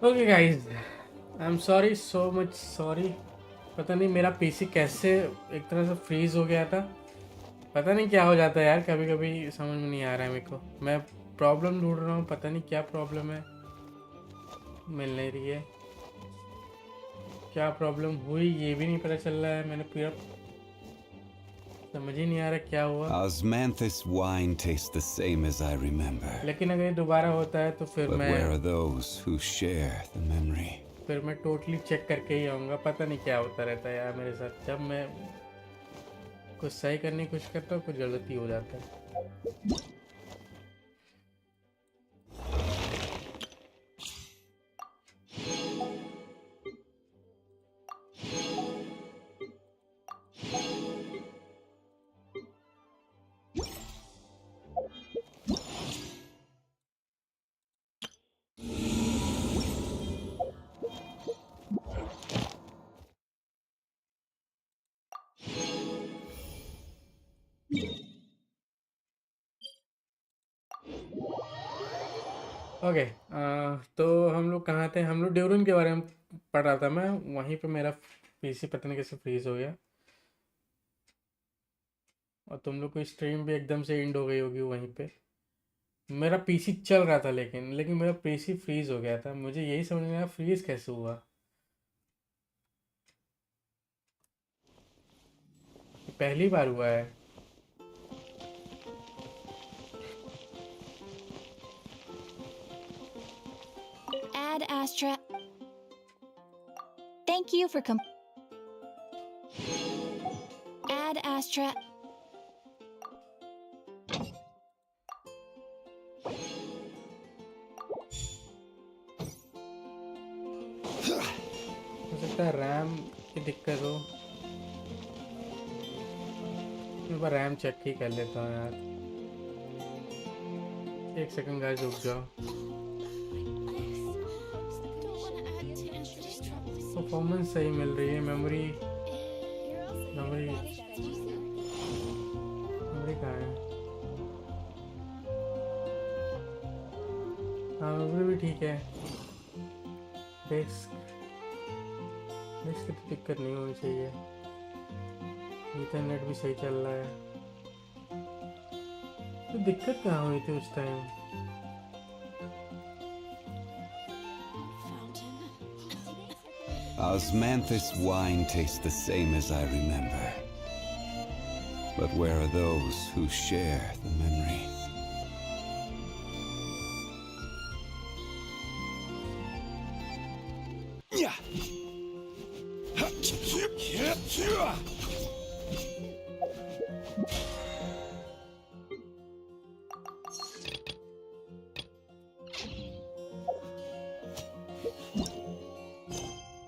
Okay guys, I am sorry, so much sorry. पता नहीं मेरा पीसी कैसे एक तरह से फ्रीज हो गया था। पता नहीं क्या हो जाता है यार, कभी कभी समझ में नहीं आ रहा है मेरे को। मैं प्रॉब्लम ढूंढ रहा हूँ, पता नहीं क्या प्रॉब्लम है, मिल नहीं रही है। क्या प्रॉब्लम हुई ये भी नहीं पता चल रहा है। मैंने पूरा समझ ही नहीं आ रहा क्या हुआ। Osmanthus wine tastes the same as I remember. लेकिन अगर ये दोबारा होता है तो But where are those who share the memory? फिर मैं टोटली चेक करके ही आऊँगा। पता नहीं क्या होता रहता है यार मेरे साथ, जब मैं कुछ सही करने की कोशिश करता हूँ कुछ गलती हो जाता है। ओके, तो हम लोग कहाँ थे? हम लोग ड्यूरिन के बारे में पढ़ रहा था मैं। वहीं पे मेरा पीसी पता नहीं कैसे फ्रीज हो गया, और तुम लोग को स्ट्रीम भी एकदम से एंड हो गई होगी वहीं पे। मेरा पीसी चल रहा था लेकिन मेरा पीसी फ्रीज हो गया था। मुझे यही समझ नहीं आया फ्रीज कैसे हुआ। ये पहली बार हुआ है। Ad Astra. Thank you for Ad Astra. हो सकता है रैम की दिक्कत हो। एक बार रैम चेक ही कर लेता हूँ यार। एक सेकंड गाइस, रुक जाओ। परफॉर्मेंस सही मिल रही है। मेमोरी मेमोरी मेमोरी कहाँ है? हाँ, मेमोरी भी ठीक है। डिस्क डिस्क की तो दिक्कत नहीं होनी चाहिए। इंटरनेट भी सही चल रहा है। तो दिक्कत कहाँ हुई थी उस time? Osmanthus wine tastes the same as I remember. But where are those who share the memory?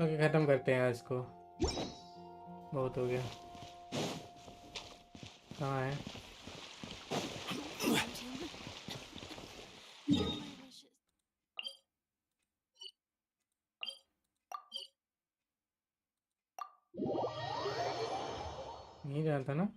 Okay, ख़त्म करते हैं आज को। बहुत हो गया। कहाँ है? नहीं जाना था ना?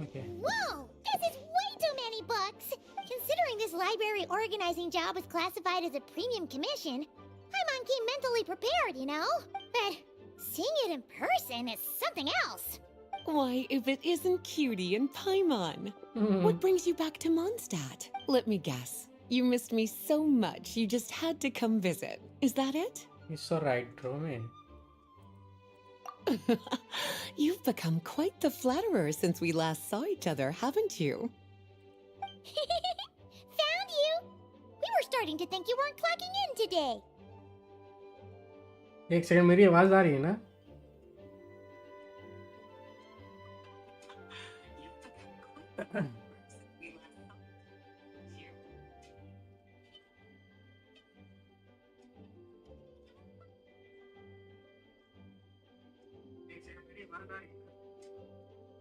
Okay. Whoa! This is way too many books! Considering this library organizing job was classified as a premium commission, I'm on key mentally prepared, you know? But seeing it in person is something else. Why, if it isn't Cutie and Paimon. What brings you back to Mondstadt? Let me guess. You missed me so much you just had to come visit. Is that it? It's alright, Roman. You've become quite the flatterer since we last saw each other, haven't you? Found you! We were starting to think you weren't clocking in today. एक second, मेरी आवाज़ आ रही है ना?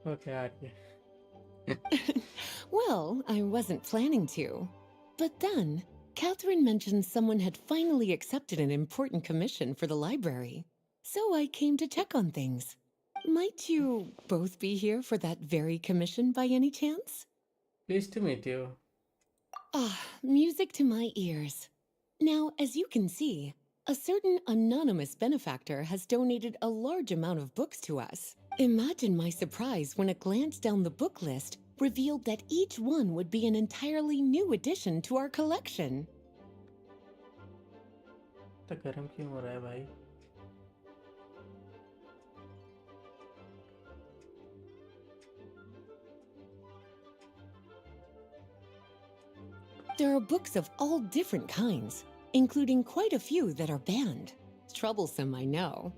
Okay, आ रही है. Well, I wasn't planning to. But then, Catherine mentioned someone had finally accepted an important commission for the library. So I came to check on things. Might you both be here for that very commission by any chance? Pleased to meet you. Ah, music to my ears. Now, as you can see, a certain anonymous benefactor has donated a large amount of books to us. Imagine my surprise when a glance down the book list revealed that each one would be an entirely new addition to our collection. तो गर्म क्यों हो रहा है भाई? There are books of all different kinds, including quite a few that are banned. Troublesome, I know.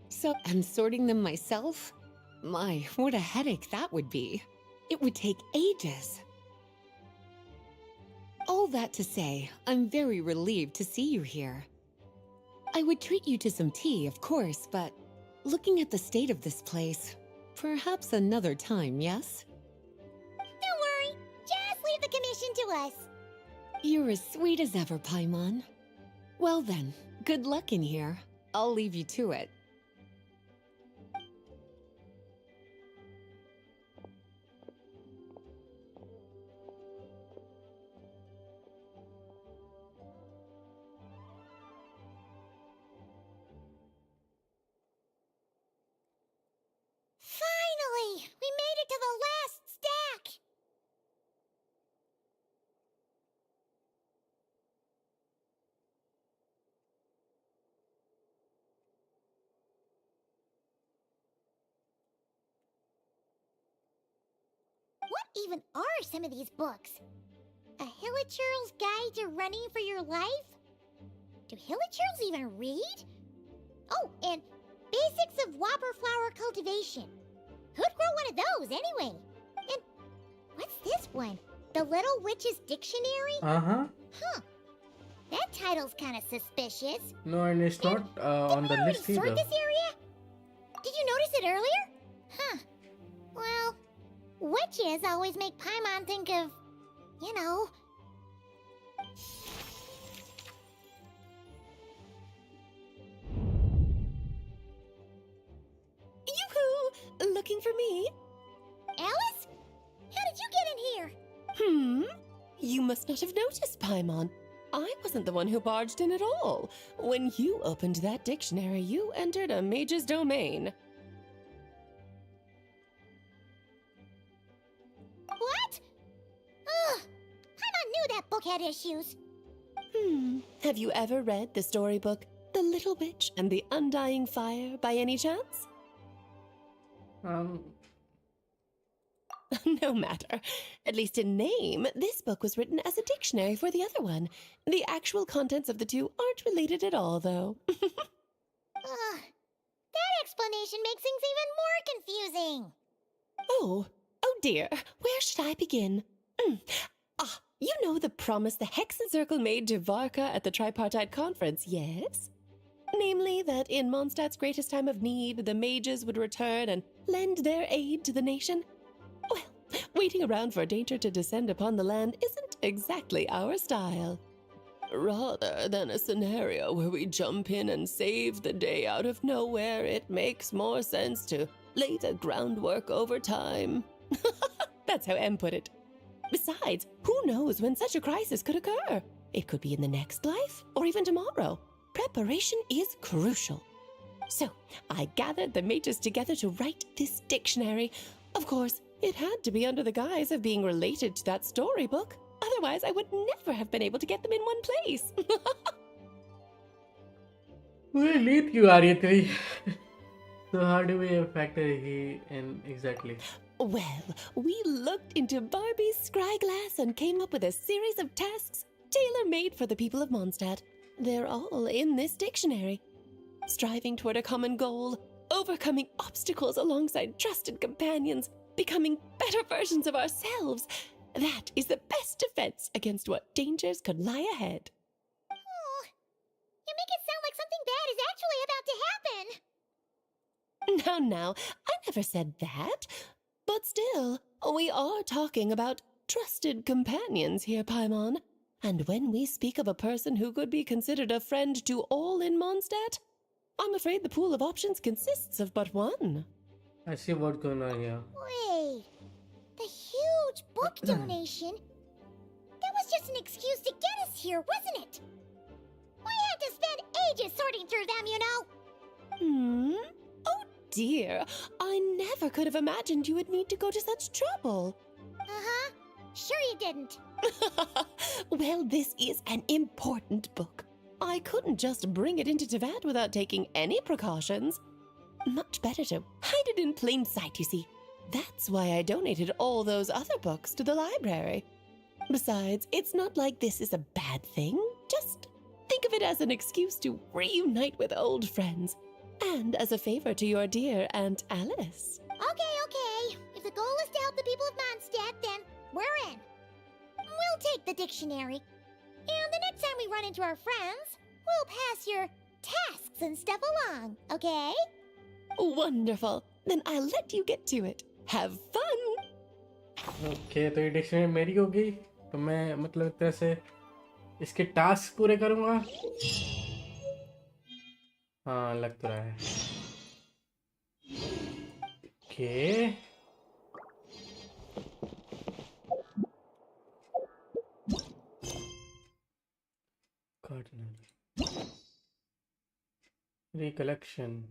So, and sorting them myself? My, what a headache that would be. It would take ages. All that to say, I'm very relieved to see you here. I would treat you to some tea, of course, but looking at the state of this place, perhaps another time, yes? Don't worry, just leave the commission to us. You're as sweet as ever, Paimon. Well then, good luck in here. I'll leave you to it. Finally! We made it to the last stack! What even are some of these books? A Hilichurl's Guide to Running for Your Life? Do Hilichurls even read? Oh, and Basics of Whopper Flower Cultivation. Who'd grow one of those, anyway? And what's this one? The Little Witch's Dictionary? Uh-huh. Huh. That title's kind of suspicious. No, and it's not on the Didn't we list already sort either. this area? Did you notice it earlier? Huh. Well, witches always make Paimon think of, you know. Yoo-hoo! Looking for me? Alice? How did you get in here? You must not have noticed, Paimon. I wasn't the one who barged in at all. When you opened that dictionary, you entered a mage's domain. What? Ugh. Paimon knew that book had issues. Have you ever read the storybook The Little Witch and the Undying Fire by any chance? No matter. At least in name, this book was written as a dictionary for the other one. The actual contents of the two aren't related at all, though. Ugh. That explanation makes things even more confusing. Oh dear. Where should I begin? You know the promise the Hexen Circle made to Varka at the Tripartite Conference, yes? Namely, that in Mondstadt's greatest time of need, the mages would return and lend their aid to the nation? Well, waiting around for danger to descend upon the land isn't exactly our style. Rather than a scenario where we jump in and save the day out of nowhere, it makes more sense to lay the groundwork over time. That's how M put it. Besides, who knows when such a crisis could occur? It could be in the next life, or even tomorrow. Preparation is crucial. So, I gathered the mages together to write this dictionary. Of course, it had to be under the guise of being related to that storybook. Otherwise, I would never have been able to get them in one place. We lead you, AVictory. So how do we factor he in exactly? Well, we looked into Barbie's scryglass and came up with a series of tasks tailor-made for the people of Mondstadt. They're all in this dictionary. Striving toward a common goal, overcoming obstacles alongside trusted companions, becoming better versions of ourselves. That is the best defense against what dangers could lie ahead. Oh, you make it sound like something bad is actually about to happen. Now, I never said that. But still, we are talking about trusted companions here, Paimon. And when we speak of a person who could be considered a friend to all in Mondstadt, I'm afraid the pool of options consists of but one. I see what's going on here. Wait, the huge book donation? That was just an excuse to get us here, wasn't it? We had to spend ages sorting through them, you know. Oh dear, I never could have imagined you would need to go to such trouble. Uh-huh. Sure you didn't. Well, this is an important book. I couldn't just bring it into Tavad without taking any precautions. Much better to hide it in plain sight, you see. That's why I donated all those other books to the library. Besides, it's not like this is a bad thing. Just think of it as an excuse to reunite with old friends. And as a favor to your dear Aunt Alice. Okay. If the goal is to help the people of Mondstadt, then we're in. We'll take the dictionary. And the next time we run into our friends, we'll pass your tasks and stuff along, okay? Wonderful. Then I'll let you get to it. Have fun! Okay तो ये dictionary मेरी होगी तो मैं मतलब एक तरह से इसके टास्क पूरे करूँगा। हाँ लग तो रहा है। ओके कार्डिनल रिकलेक्शन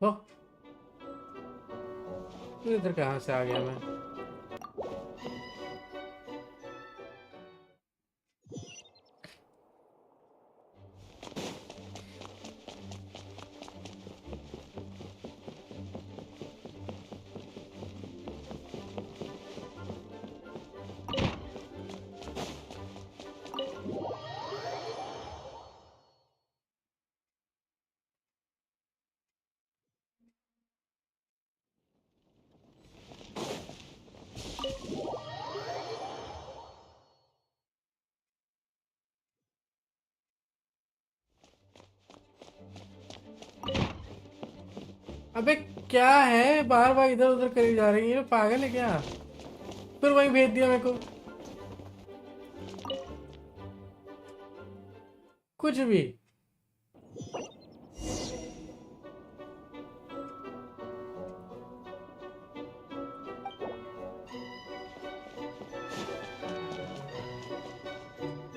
ओह इधर कहाँ से आ गया मैं? अबे क्या है बार बार इधर उधर करी जा रही है पागल है क्या फिर वहीं भेज दिया मेरे को कुछ भी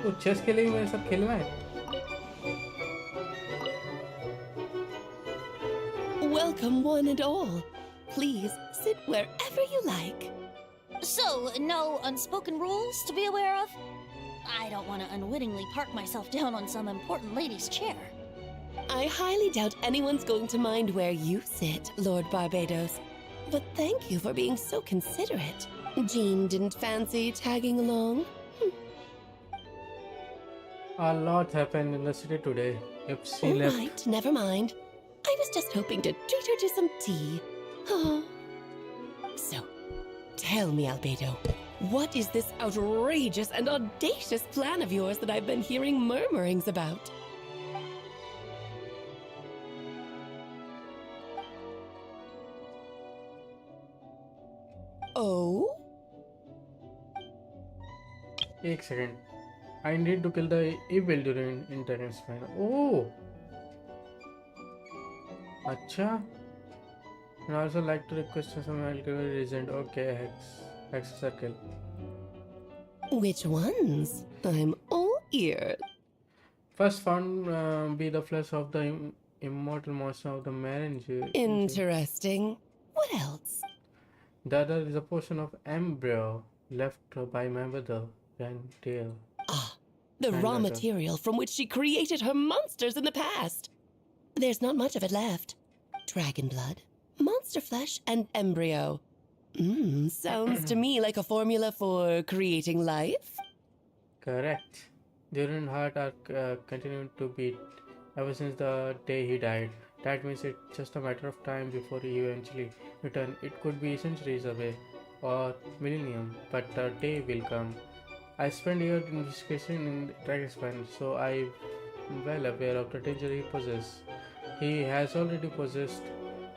तो चेस के लिए भी मेरे साथ खेलना है Welcome, one and all. Please sit wherever you like. So, no unspoken rules to be aware of? I don't want to unwittingly park myself down on some important lady's chair. I highly doubt anyone's going to mind where you sit, Lord Barbados. But thank you for being so considerate. Jean didn't fancy tagging along? A lot happened in the city today. If she left. Right, never mind. I was just hoping to treat her to some tea. Oh. So, tell me, Albedo, what is this outrageous and audacious plan of yours that I've been hearing murmurings about? Oh? एक second. I need to kill the evil during internet span. Oh. अच्छा. And I also like to request some alchemy regent. Okay, hex circle. Which ones? I'm all ears. First found be the flesh of the immortal monster of the marriage. Interesting. What else? The other is a portion of embryo left by my mother, Tail. Ah, the raw material from which she created her monsters in the past. There's not much of it left. Dragon blood, monster flesh, and embryo. Sounds to me like a formula for creating life. Correct. During heart are continuing to beat ever since the day he died. That means it's just a matter of time before he eventually return. It could be centuries away or millennium, but the day will come. I spent years investigating in Dragon's, so I'm well aware of the danger he possesses. He has already possessed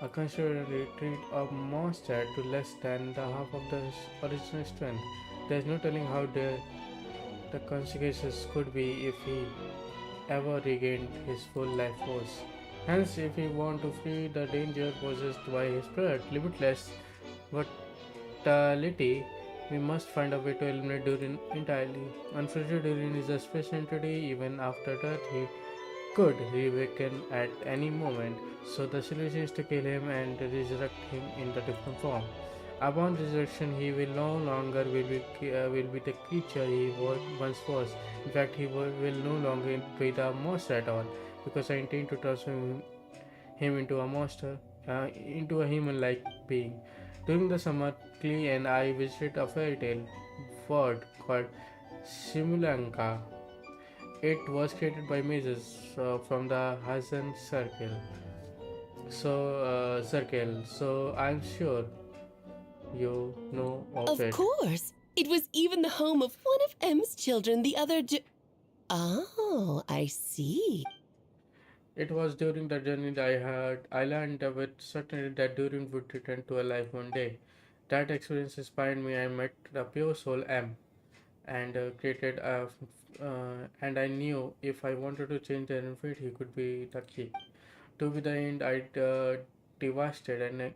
a considerably treat of monster to less than the half of the original strength. There's no telling how the consequences could be if he ever regained his full life force. Hence, if we want to free the danger possessed by his blood, limitless vitality, we must find a way to eliminate Durin entirely. Unfortunately, Durin is a special entity. Even after death, he could reawaken at any moment. So the solution is to kill him and resurrect him in the different form. Upon resurrection, he will no longer will be the creature he once was. In fact, he will no longer be the monster at all, because I intend to transform him into a monster, into a human-like being. During the summer, Klee and I visited a fairy tale world called Simulanka. It was created by mages from the Hazen Circle. So I'm sure you know of it. Of course. It was even the home of one of M's children the other Oh, I see. It was during the journey that I learned with certainty that Durin would return to life one day. That experience inspired me. I met the pure soul M and and I knew if I wanted to change the fate, he could be the key. To be the end, I devastated an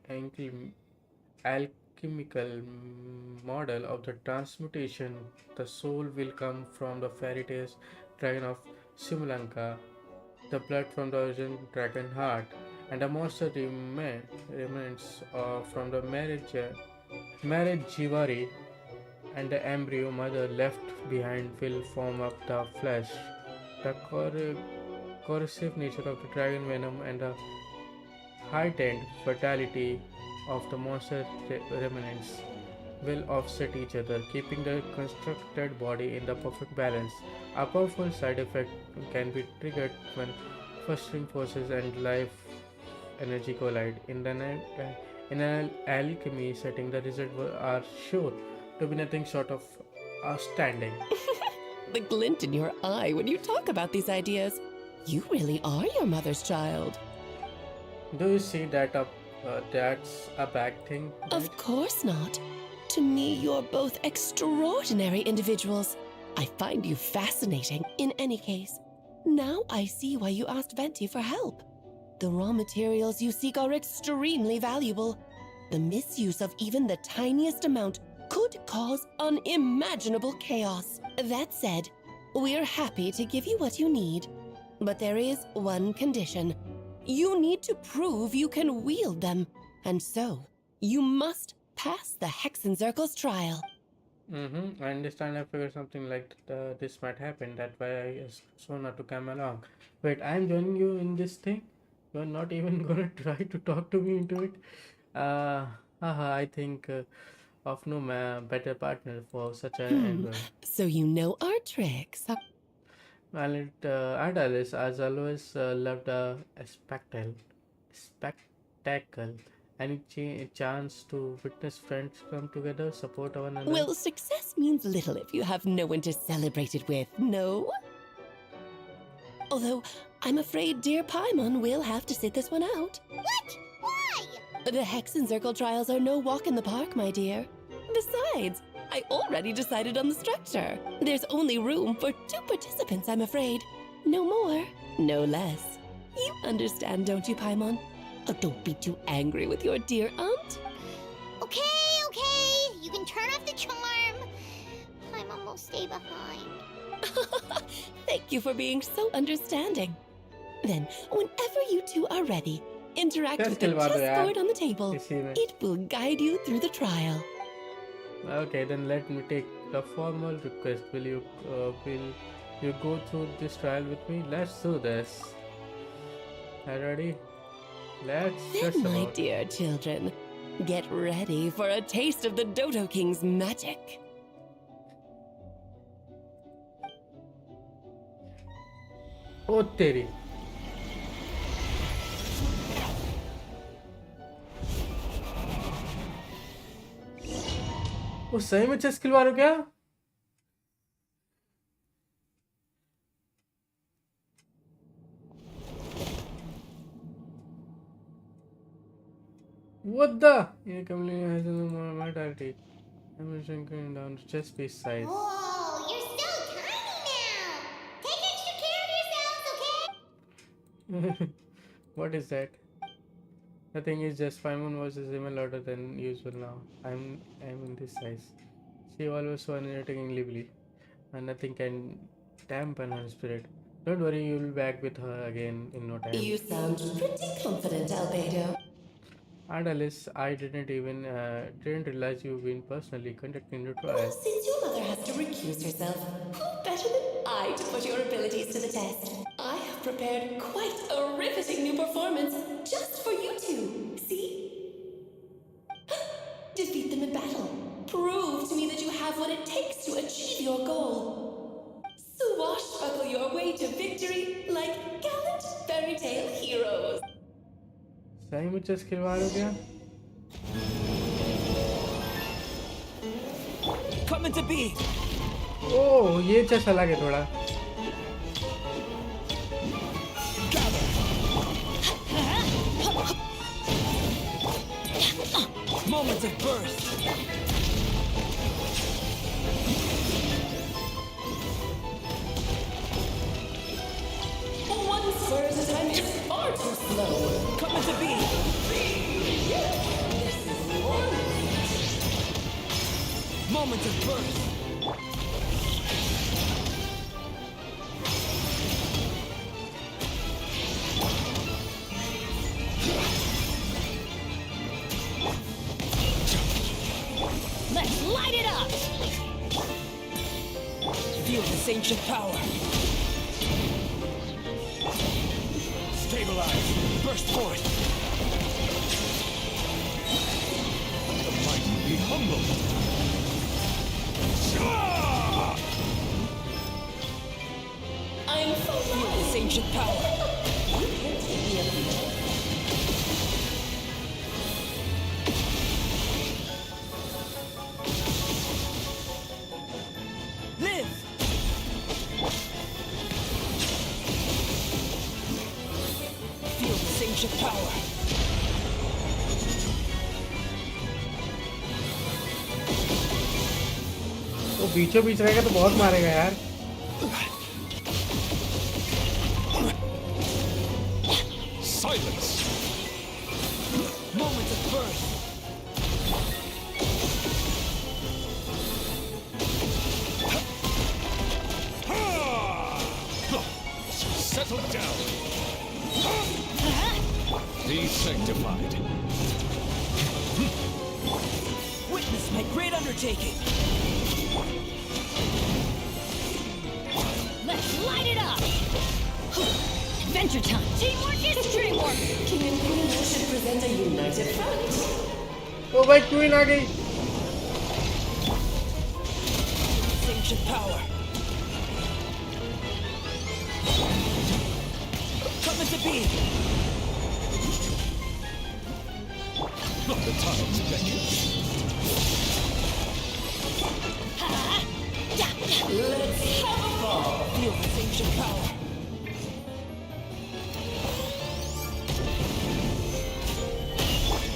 alchemical model of the transmutation. The soul will come from the fairy tales dragon of Simulanka, the blood from the original dragon heart, and the monster remains from the marriage Jivari, and the embryo mother left behind will form up the flesh. The corrosive nature of the dragon venom and the heightened fatality of the monster remnants will offset each other, keeping the constructed body in the perfect balance. A powerful side effect can be triggered when fostering forces and life energy collide. In an alchemy setting, the results are sure to be nothing short of outstanding. The glint in your eye when you talk about these ideas. You really are your mother's child. Do you see that that's a bad thing? Of course not. To me, you're both extraordinary individuals. I find you fascinating in any case. Now I see why you asked Venti for help. The raw materials you seek are extremely valuable. The misuse of even the tiniest amount could cause unimaginable chaos. That said, we're happy to give you what you need. But there is one condition. You need to prove you can wield them. And so, you must pass the Hexenzirkel's trial. I understand. I figured something like this might happen. That's why I asked Sona to come along. Wait, I'm joining you in this thing? You're not even gonna try to talk to me into it? I think of no better partner for such an endeavor. So you know our tricks. Well, Adalis has always loved a spectacle. Any chance to witness friends come together, support one another? Well, success means little if you have no one to celebrate it with, no? Although, I'm afraid dear Paimon will have to sit this one out. What? Why? The Hexenzirkel trials are no walk in the park, my dear. Besides, I already decided on the structure. There's only room for 2 participants, I'm afraid. No more, no less. You understand, don't you, Paimon? Oh, don't be too angry with your dear aunt. Okay. You can turn off the charm. Paimon will stay behind. Thank you for being so understanding. Then, whenever you two are ready, interact with the chessboard on the table. It will guide you through the trial. Okay, then let me take the formal request. Will you go through this trial with me? Let's do this. Are you ready? Let's just Then, my about. dear children, get ready for a taste of the Dodo King's magic. Oh, Teri. वो सही में chess खिलवा रहे हो क्या? What the? Yeah, company has my tactic. I'm shrinking down to chess piece size. Whoa, you're so tiny now! Take extra care of yourselves, okay? What is that? The thing is just Paimon was even louder than usual now. I'm in this size. She always so unnervingly, and nothing can dampen her spirit. Don't worry, you'll be back with her again in no time. You sound pretty confident, Albedo. And Alice, I didn't realize you've been personally contacting you Well, twice. since your mother has to recuse herself, who better than I to put your abilities to the test? I have prepared quite a riveting new performance just for you two. See? Defeat them in battle. Prove to me that you have what it takes to achieve your goal. Swashbuckle your way to victory like gallant fairy tale heroes. सही में chess खिलवा रहे हो क्या? Coming to be. ओह, ये chess अलग है थोड़ा. Moments of burst. One spur at a time is far too slow. Coming to be. This is one. Moments of burst. Let's light it up! Feel this ancient power. Stabilize. Burst forth. The mighty be humbled. I'm so Feel this ancient power. Live. Feel this ancient power. वो बीचों बीच रहेगा तो बहुत मारेगा यार. Silence. Moments of birth. Settle down. Be sanctified. Witness my great undertaking. Let's light it up! Adventure time! Teamwork is dreamwork! King and Queen should present a united front. ओ भाई queen आ गई. Ancient power. Coming to be. The tides beckon. Let's have a ball. Feel this ancient power.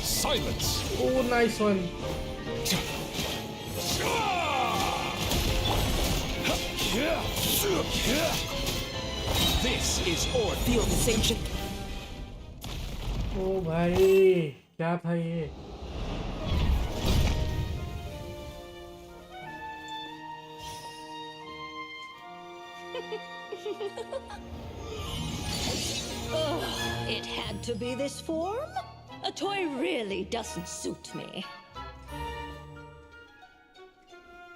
Silence. Oh, nice one. This is or feel this ancient. ओ भाई क्या था ये? It had to be this form? A toy really doesn't suit me.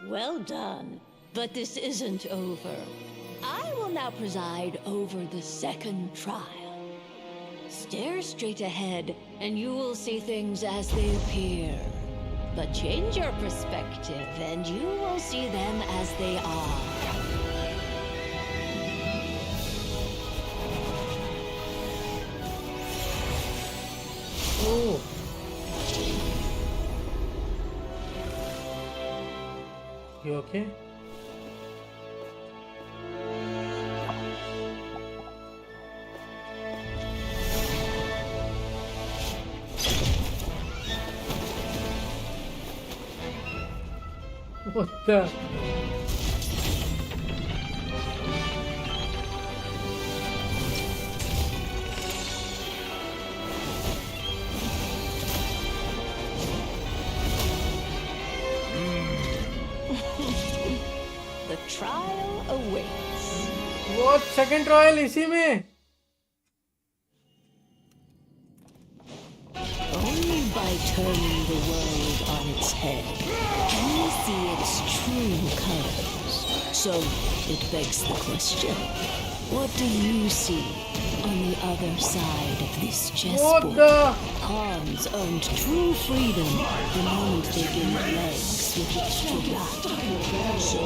Well done, but this isn't over. I will now preside over the second trial. Stare straight ahead, and you will see things as they appear. But change your perspective, and you will see them as they are. Oh You okay? What the? The trial awaits. What? Second trial इसी में? Only by turning the world on its head can we see its true colors. So it begs the question, what do you see on the other side of this What chessboard? the? Pawns earned true freedom the moment they gained legs with extra blood. So,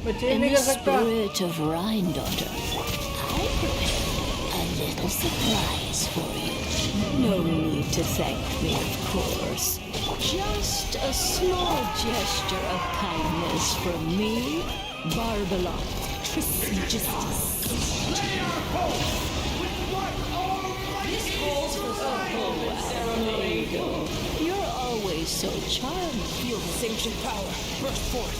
मैं change in नहीं the कर सकता. spirit of Rhindaughter, I prepared a little surprise for you. No need to thank me, of course. Just a small gesture of kindness from me, Barbalot Trismegistus. You're always so charming. Feel the sanctioned power. Burst forth.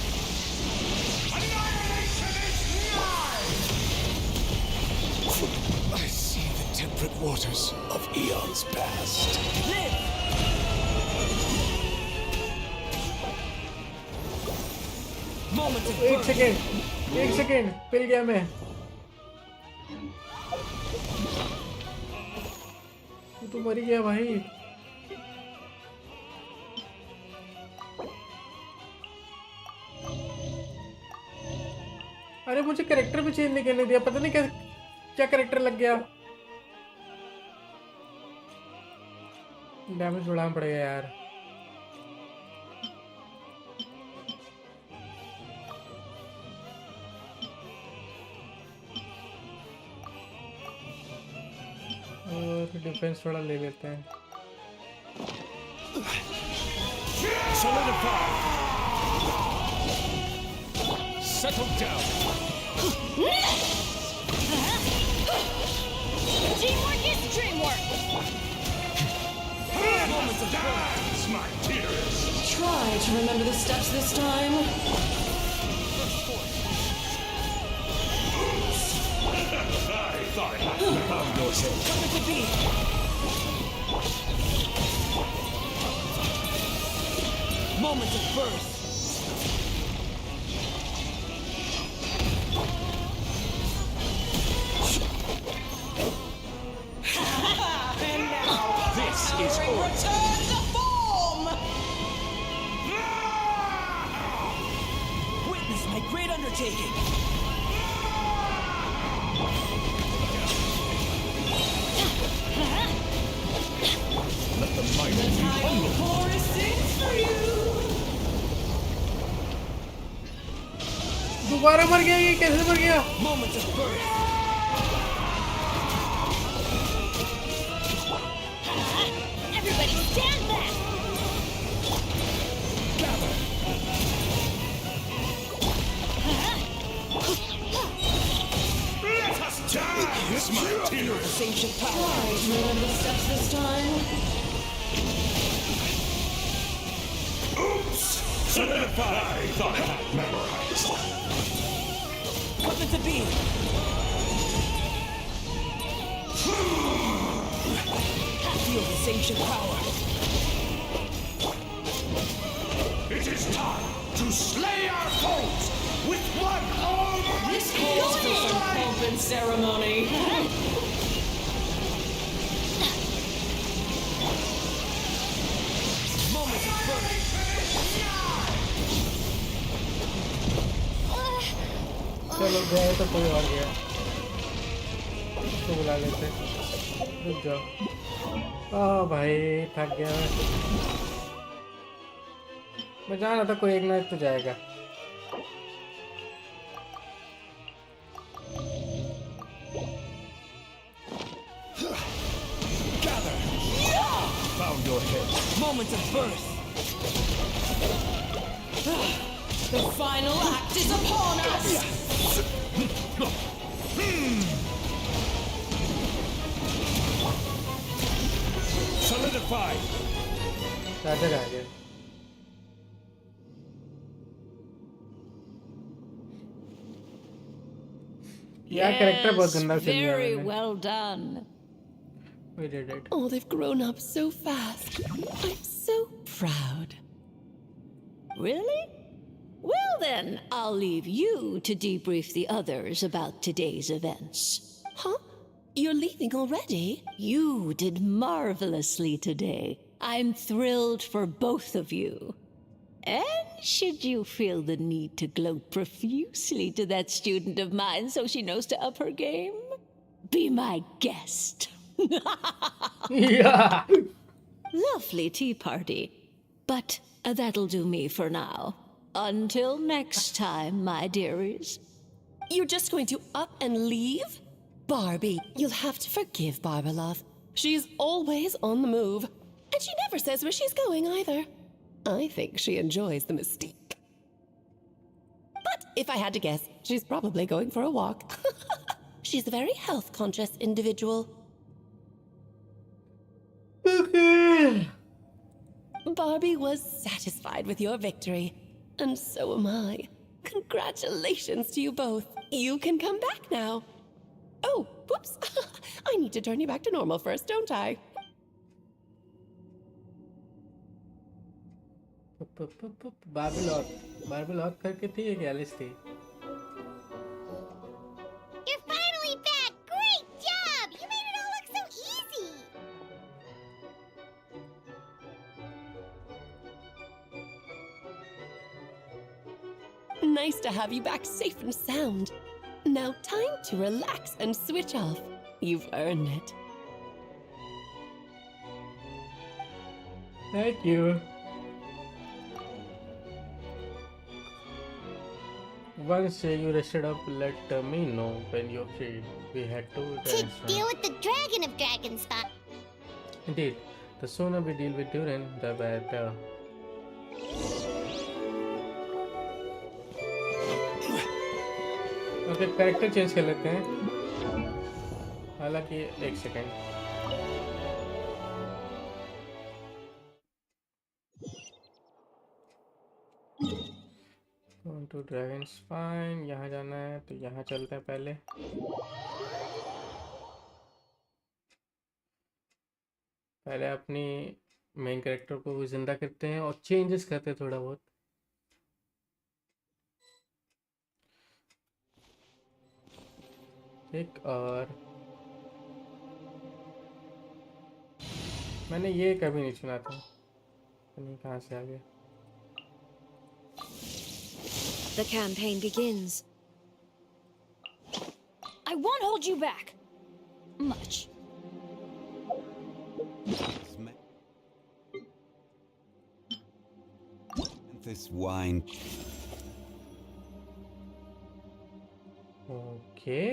I see the temperate waters of eons past. Moment of एक birth. Second पिल गया मैं. तू तो मर ही गया भाई. अरे मुझे कैरेक्टर भी चेंज नहीं करने दिया. पता नहीं क्या कैरेक्टर लग गया. डैमेज उड़ाना पड़ेगा यार. और डिफेंस थोड़ा ले लेते हैं. Solidify! Settle down! Teamwork is dreamwork. Dance, my dearest! Try to remember the steps this time. I thought I had found your head. Coming to be. Moment of birth. This is order. Return to form. Witness my great undertaking. Let the mighty be humble. Chorus sings for you. दोबारा मर गया. ये कैसे मर गया? Moment of birth. Everybody stand back. Gather. Let us dance, my Feel the dearest! sanctioned power. Try to remember the steps this time. Oops! Solidify! I thought I had memorized. Coming to be. Feel the sanctioned power. It is time to slay our foes with one almighty This calls for some pomp and ceremony. Moment of birth. चलो गए तो कोई और गया. इसको बुला लेते. रुक जाओ. भाई थक गया मैं जान रहा था कोई एक ना एक तो जाएगा. gather. Found your head. Moment of birth. The final act is upon us! Solidify! Charger आ गया। यार कैरेक्टर बहुत गंदा चल गया very मैंने। well done. We did it. Oh, they've grown up so fast. I'm so proud. Really? Well then, I'll leave you to debrief the others about today's events. Huh? You're leaving already? You did marvelously today. I'm thrilled for both of you. And should you feel the need to gloat profusely to that student of mine so she knows to up her game, be my guest. Yeah. Lovely tea party. But that'll do me for now. Until next time, my dearies. You're just going to up and leave? Barbie, you'll have to forgive Barbalov. She's always on the move. And she never says where she's going either. I think she enjoys the mystique. But if I had to guess, she's probably going for a walk. She's a very health-conscious individual. Okay. Barbie was satisfied with your victory. And so am I. Congratulations to you both. You can come back now. Oh, whoops. I need to turn you back to normal first, don't I? बारबेलॉट करके थी एक Alice थी। You're finally back! Great job! You made it all look so easy! Nice to have you back safe and sound. Now time to relax and switch off. You've earned it. Thank you. Once you rested up, let me know when you're free. We had to To deal with the dragon of dragons spot. Indeed, the sooner we deal with Durin, the better. Okay character change कर लेते हैं, हालांकि एक second. To dragon spine, यहाँ जाना है तो यहाँ चलते हैं। पहले अपनी मेन कैरेक्टर को भी जिंदा करते हैं और चेंजेस करते हैं थोड़ा बहुत। ठीक, और मैंने ये कभी नहीं सुना था, नहीं कहाँ से आ गया। The campaign begins. I won't hold you back. Much. This wine. Okay,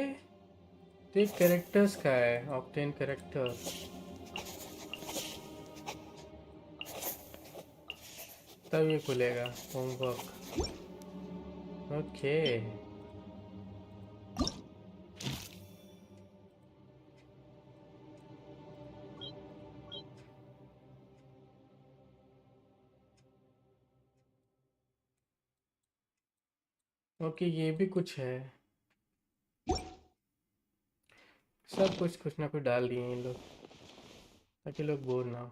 तो कैरेक्टर्स का है, ऑक्टेन कैरेक्टर। तब ये खुलेगा होमवर्क। ओके, ओके, ये भी कुछ है। सब कुछ ना कुछ डाल दिए इन लोग ताकि लोग बोर ना हो।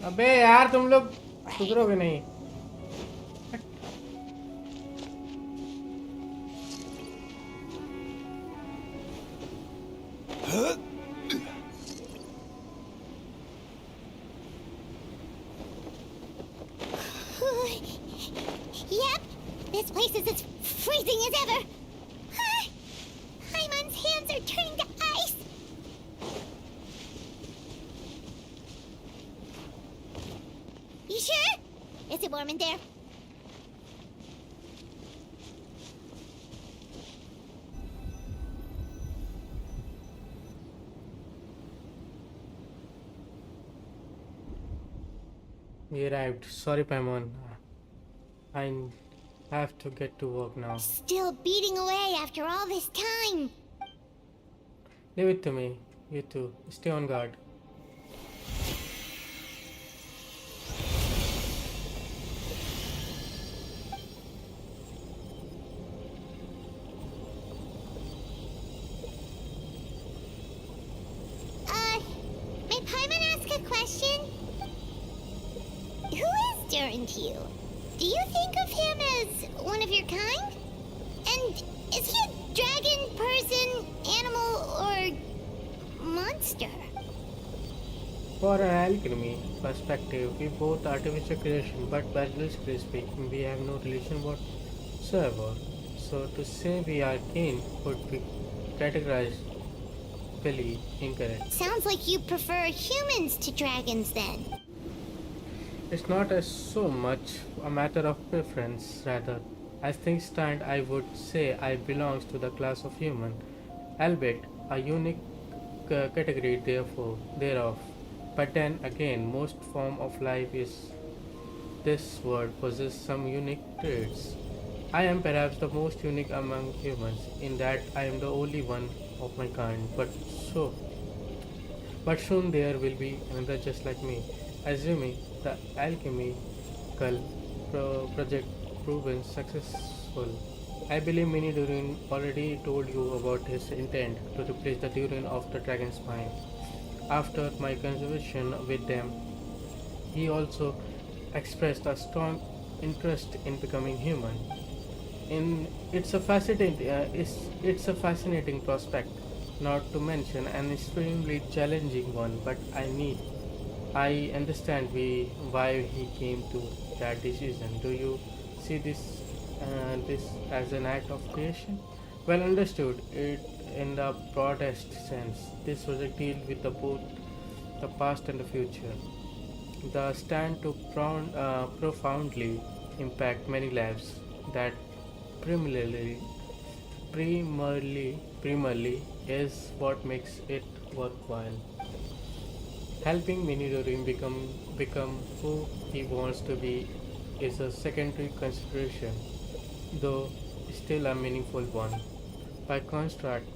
अबे यार तुम लोग सुधरोगे नहीं। Yep, this place is as freezing as ever. Paimon's hands are turning to ice. You sure? Is it warm in there? We arrived. Sorry, Paimon. I have to get to work now. Still beating away after all this time. Leave it to me. You too. Stay on guard. May Paimon ask a question? Who is Durin to you? Do you think of him as one of your kind? And is he a dragon, person, animal, or monster? For an alchemy perspective, we both artificial creation, but biologically speaking, we have no relation whatsoever. So to say we are kin would be categorized incorrect. Sounds like you prefer humans to dragons then. It's not so much a matter of preference, rather. As things stand, I would say I belongs to the class of human, albeit a unique category thereof. But then again, most form of life is this world possess some unique traits. I am perhaps the most unique among humans in that I am the only one of my kind, but soon there will be another just like me, assuming the alchemical project proven successful. I believe Mini Durin already told you about his intent to replace the Durin of the dragon spine. After my conversation with them, he also expressed a strong interest in becoming human. It's a fascinating prospect, not to mention an extremely challenging one. But I understand why he came to that decision. Do you see this as an act of creation? Well understood. It in the broadest sense. This project deals with both the past and the future. The stand to profoundly impact many lives that primarily is what makes it worthwhile. Helping Minidorin become who he wants to be is a secondary consideration, though still a meaningful one. By construct,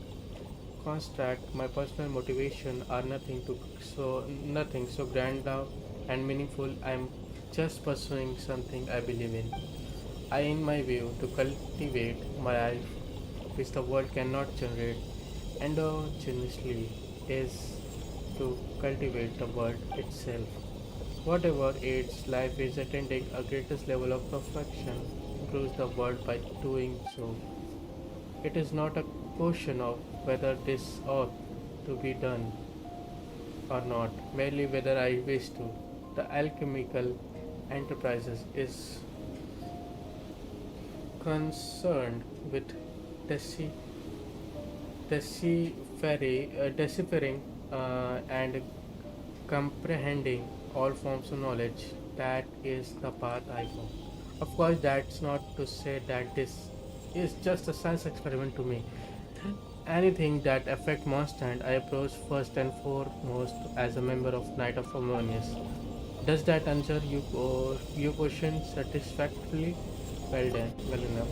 my personal motivation are nothing so grand and meaningful. I'm just pursuing something I believe in. In my view, to cultivate my life, which the world cannot generate endogenously, is to cultivate the world itself. Whatever its life is attaining a greatest level of perfection, improves the world by doing so. It is not a question of whether this ought to be done or not, merely whether I wish to. The alchemical enterprises is concerned with deci- deciphering and comprehending all forms of knowledge. That is the path I go. Of course, that's not to say that this is just a science experiment to me. Anything that affects Mondstadt, I approach first and foremost as a member of Knight of Harmonious. Does that answer your question satisfactorily? Well done, well enough.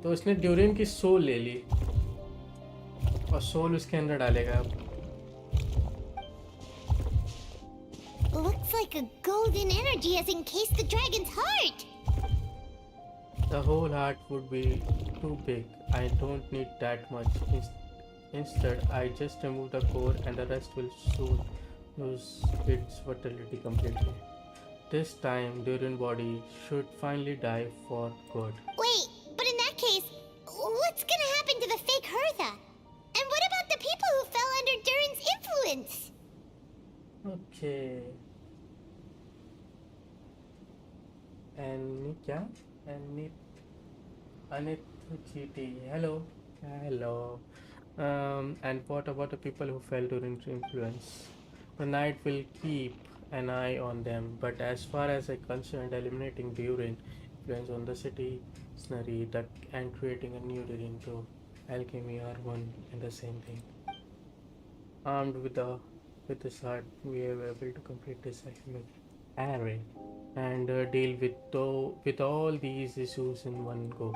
तो उसने durian की soul ले ली और soul उसके अंदर डालेगा अब. Looks like a golden energy has encased the dragon's heart. The whole heart would be too big. I don't need that much. Instead, I just remove the core and the rest will soon lose its vitality completely. This time, Durin body should finally die for good. Wait, but in that case, what's gonna happen to the fake Hertha? And what about the people who fell under Durin's influence? Okay. And क्या? Anit GT. Hello. Hello. And what about the people who fell during influence? The knight will keep an eye on them, but as far as I'm concerned, eliminating during influence on the city scenery and creating a new terrain to alchemy are one and the same thing. Armed with this heart, we are able to complete this array and deal with all these issues in one go.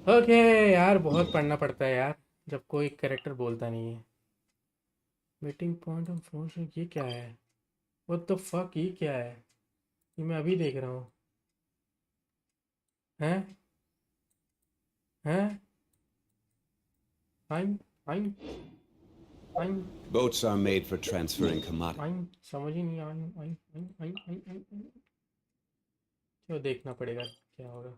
Okay यार बहुत पढ़ना पड़ता है यार जब कोई character बोलता नहीं है मीटिंग पॉइंट ऑफ मोशन ये क्या है व्हाट द फक ये क्या है ये मैं अभी देख रहा हूँ हैं हैं आइन आइन Boats are made for transferring commodities. आइन समझ ही नहीं आइन आइन आइन आइन आइन आइन आइन क्यों देखना पड़ेगा क्या होगा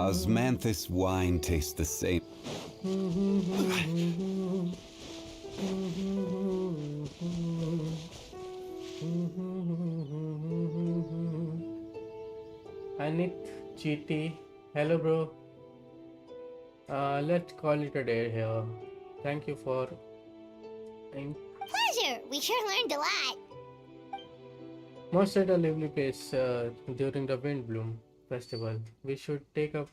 Osmanthus wine tastes the same. Anit GT, hello bro. Let's call it a day here. Thank you for. Pleasure! We sure learned a lot. Most at a lively pace during the Wind Bloom festival. We should take a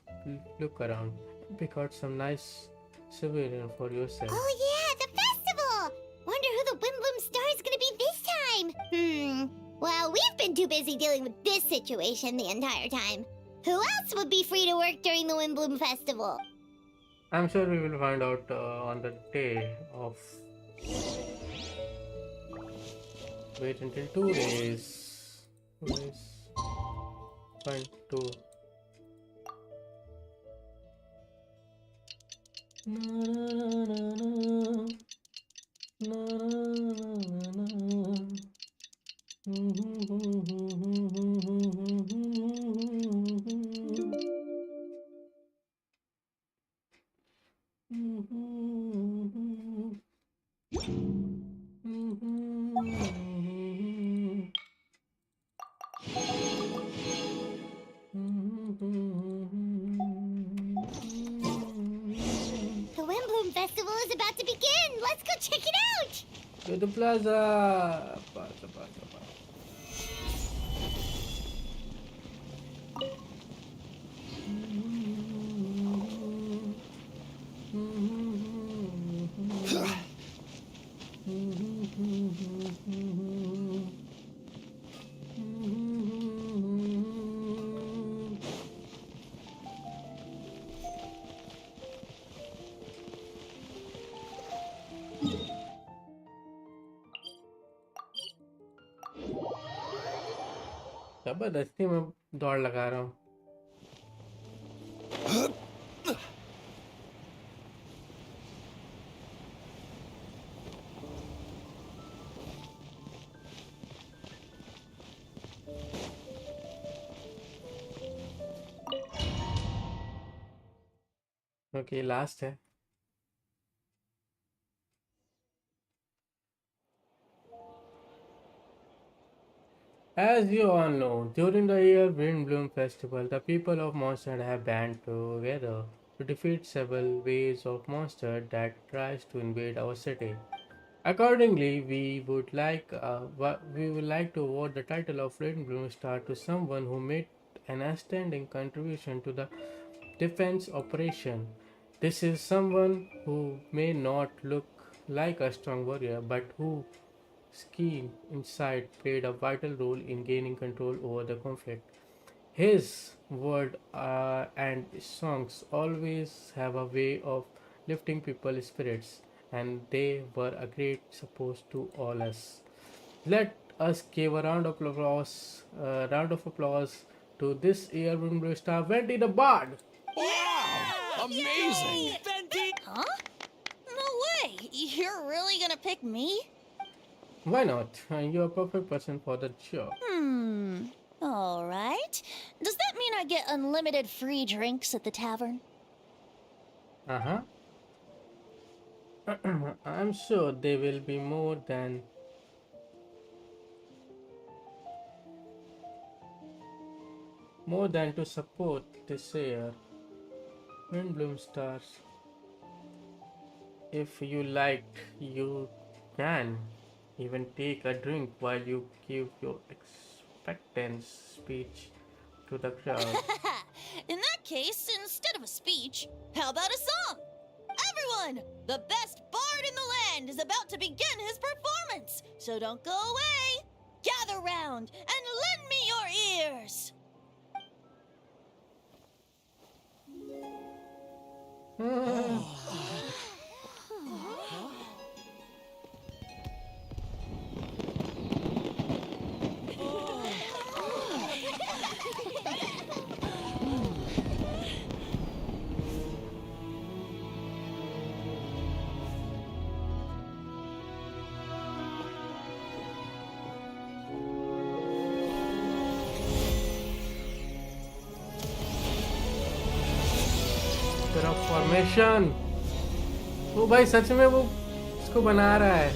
look around. Pick out some nice souvenir for yourself. Oh yeah, the festival! Wonder who the Windbloom star is gonna be this time. Well, we've been too busy dealing with this situation the entire time. Who else would be free to work during the Windbloom festival? I'm sure we will find out on the day of. Wait until 2 days. 2 days. Fine, 2. The Windbloom festival is about to begin! Let's go check it out! To the plaza. जबरदस्ती में दौड़ लगा रहा हूँ okay last है As you all know, during the year Wind Bloom Festival, the people of Monster have banded together to defeat several waves of monster that tries to invade our city. Accordingly, we would like to award the title of Wind Bloom Star to someone who made an outstanding contribution to the defense operation. This is someone who may not look like a strong warrior, but who Ski inside played a vital role in gaining control over the conflict. His word and songs always have a way of lifting people's spirits, and they were a great support to all us. Let us give a round of applause to this year Blue Star Wendy the Bard. Wow! Amazing! Huh? No way! You're really gonna pick me? Why not? You're a perfect person for the job. All right. Does that mean I get unlimited free drinks at the tavern? Uh huh. I'm sure there will be more than to support this year. Windbloom stars. If you like, you can even take a drink while you give your expectance speech to the crowd. In that case, instead of a speech, how about a song? Everyone, the best bard in the land is about to begin his performance, so don't go away. Gather round and lend me your ears. Formation वो भाई सच में वो इसको बना रहा है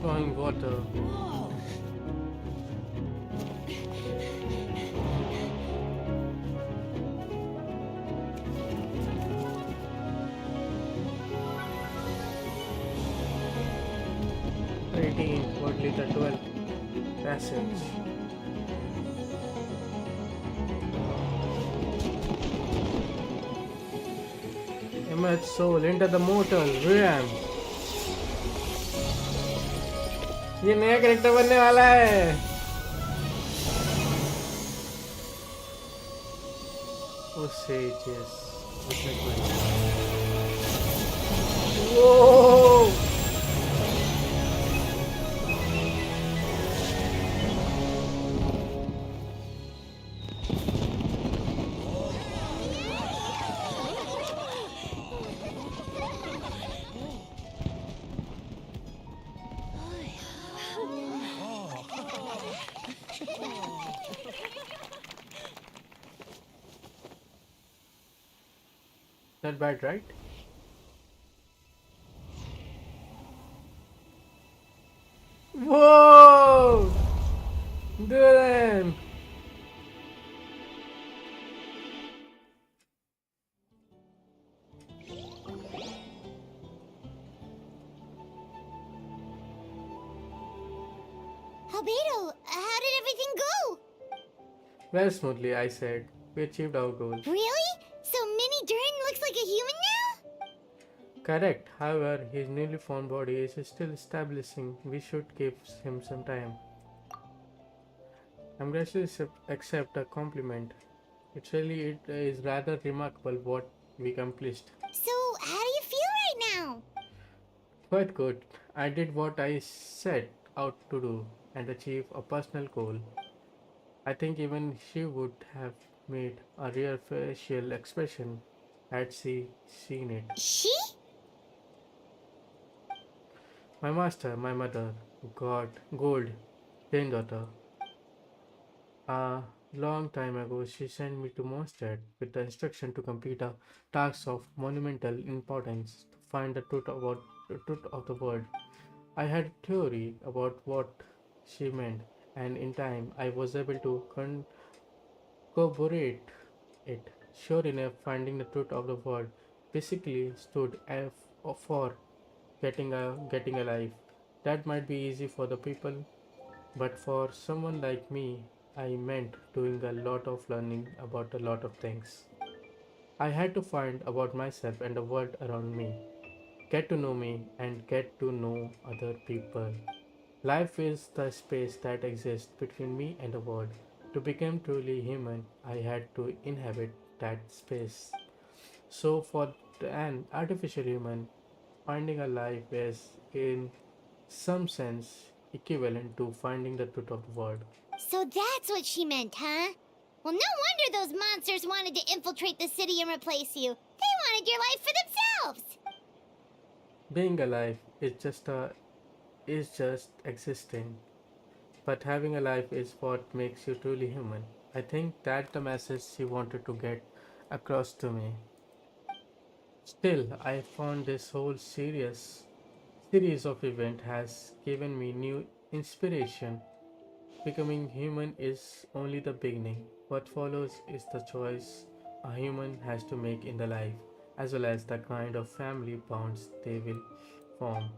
flowing water. 18 what liter 12 passage. Emerge soul into the mortal realm. ये नया कैरेक्टर बनने वाला है. Oh sages. Whoa! Not bad, right? Whoa! Dylan! Albedo, how did everything go? Very smoothly, I said. We achieved our goal. Really? So Mini Dern looks like a human now? Correct. However, his newly formed body is still establishing. We should give him some time. I'm glad to accept a compliment. It is rather remarkable what we accomplished. So, how do you feel right now? Quite good. I did what I set out to do and achieve a personal goal. I think even she would have made a real facial expression had she seen it. She? My master, my mother, gold, granddaughter. A long time ago, she sent me to Mondstadt with the instruction to complete a task of monumental importance to find the truth of the world. I had a theory about what she meant, and in time, I was able to corroborate it. Sure enough, finding the truth of the world basically stood for getting alive. That might be easy for the people, but for someone like me, I meant doing a lot of learning about a lot of things. I had to find about myself and the world around me, get to know me and get to know other people. Life is the space that exists between me and the world. To become truly human, I had to inhabit that space. So, for an artificial human, finding a life is in some sense equivalent to finding the truth of the world. So that's what she meant, huh? Well, no wonder those monsters wanted to infiltrate the city and replace you. They wanted your life for themselves. Being alive is just existing, but having a life is what makes you truly human. I think that's the message she wanted to get across to me. Still, I found this whole series of events has given me new inspiration. Becoming human is only the beginning. What follows is the choice a human has to make in the life, as well as the kind of family bonds they will form.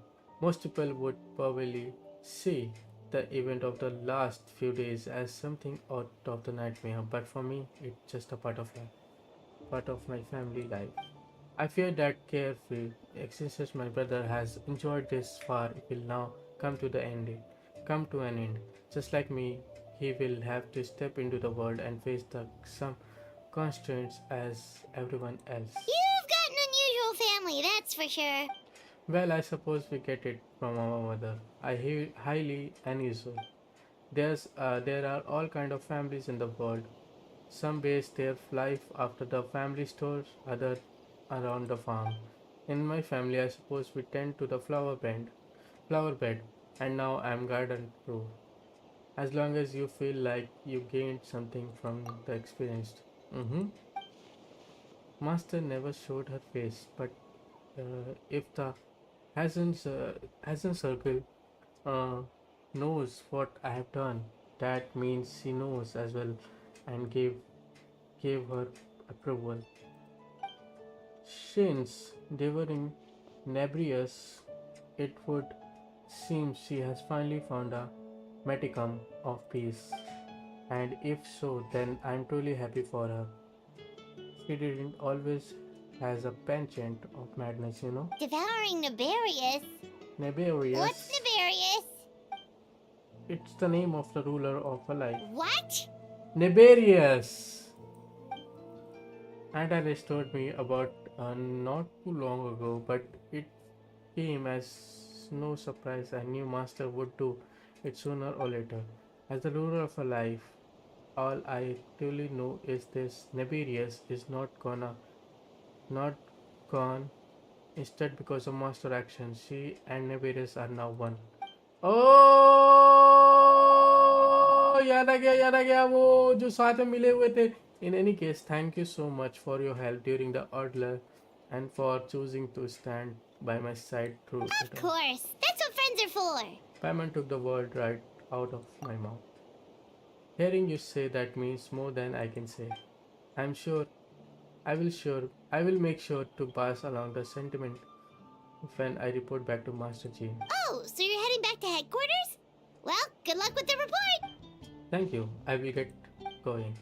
Most people would probably see the event of the last few days as something out of the nightmare, but for me, it's just a part of my family life. I fear that carefree existence my brother has enjoyed this far will now come to the end come to an end. Just like me, he will have to step into the world and face the some constraints as everyone else. You've got an unusual family, that's for sure. Well, I suppose we get it from our mother. I hear highly unusual. There are all kind of families in the world. Some base their life after the family store, other around the farm. In my family, I suppose we tend to the flower bed, and now I'm garden proof. As long as you feel like you gained something from the experience. Mm-hmm. Master never showed her face, but if the hasn't circle uh, knows what I have done, that means she knows as well, and gave her approval. Since devouring Nebrius, it would seem she has finally found a meticum of peace. And if so, then I'm truly happy for her. She didn't always has a penchant of madness. Devouring Nefarious? Neberius, What's Nefarious? it's the name of the ruler of a life. What? Neberius! And I restored me about not too long ago, but it came as no surprise. I knew Master would do it sooner or later. As the ruler of a life, all I truly know is this: Neberius is not gone. Instead, because of Master action, she and Neberius are now one. Oh, याद आ गया वो जो साथ में मिले हुए थे. In any case, thank you so much for your help during the ordeal and for choosing to stand by my side through Of it all. course. That's what friends are for. Paimon took the word right out of my mouth. Hearing you say that means more than I can say. I'm sure I will make sure to pass along the sentiment when I report back to Master Jean. Oh, so you're heading back to headquarters? Well, good luck with the report. Thank you. I will get going.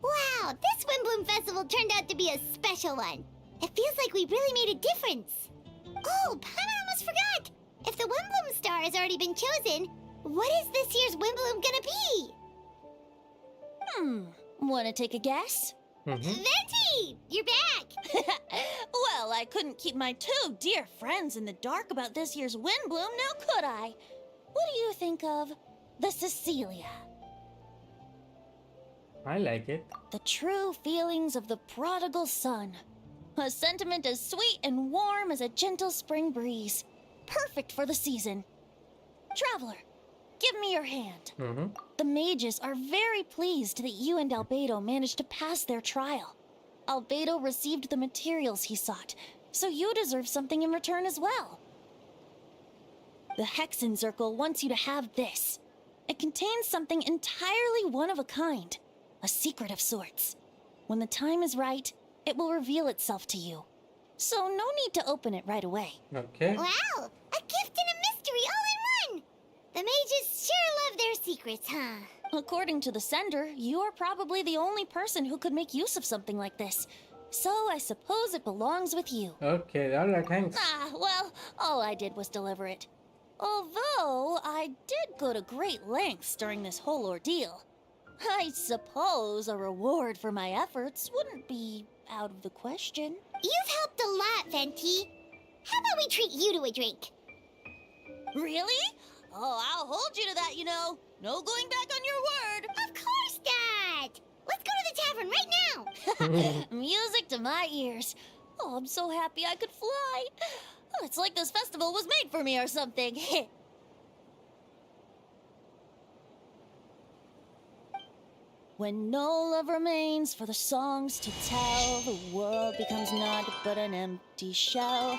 Wow, this Windbloom Festival turned out to be a special one. It feels like we really made a difference. Oh, Paimon almost forgot. If the Windbloom star has already been chosen, what is this year's Windbloom gonna be? Wanna take a guess? Venti, you're back. Well, I couldn't keep my two dear friends in the dark about this year's Windbloom, now could I? What do you think of the Cecilia? I like it. The true feelings of the prodigal son. A sentiment as sweet and warm as a gentle spring breeze. Perfect for the season. Traveler, give me your hand. The mages are very pleased that you and Albedo managed to pass their trial. Albedo received the materials he sought, so you deserve something in return as well. The Hexen Circle wants you to have this. It contains something entirely one of a kind, a secret of sorts. When the time is right, it will reveal itself to you. So no need to open it right away. Okay. Wow, a gift and a mystery all in one. The mages sure love their secrets, huh? According to the sender, you are probably the only person who could make use of something like this. So I suppose it belongs with you. Okay, alright, thanks. Well, all I did was deliver it. Although I did go to great lengths during this whole ordeal. I suppose a reward for my efforts wouldn't be out of the question. You've helped a lot, Venti. How about we treat you to a drink? Really? Oh, I'll hold you to that, you know. No going back on your word. Of course not! Let's go to the tavern right now! Music to my ears. Oh, I'm so happy I could fly. Oh, it's like this festival was made for me or something. When no love remains for the songs to tell, the world becomes naught but an empty shell.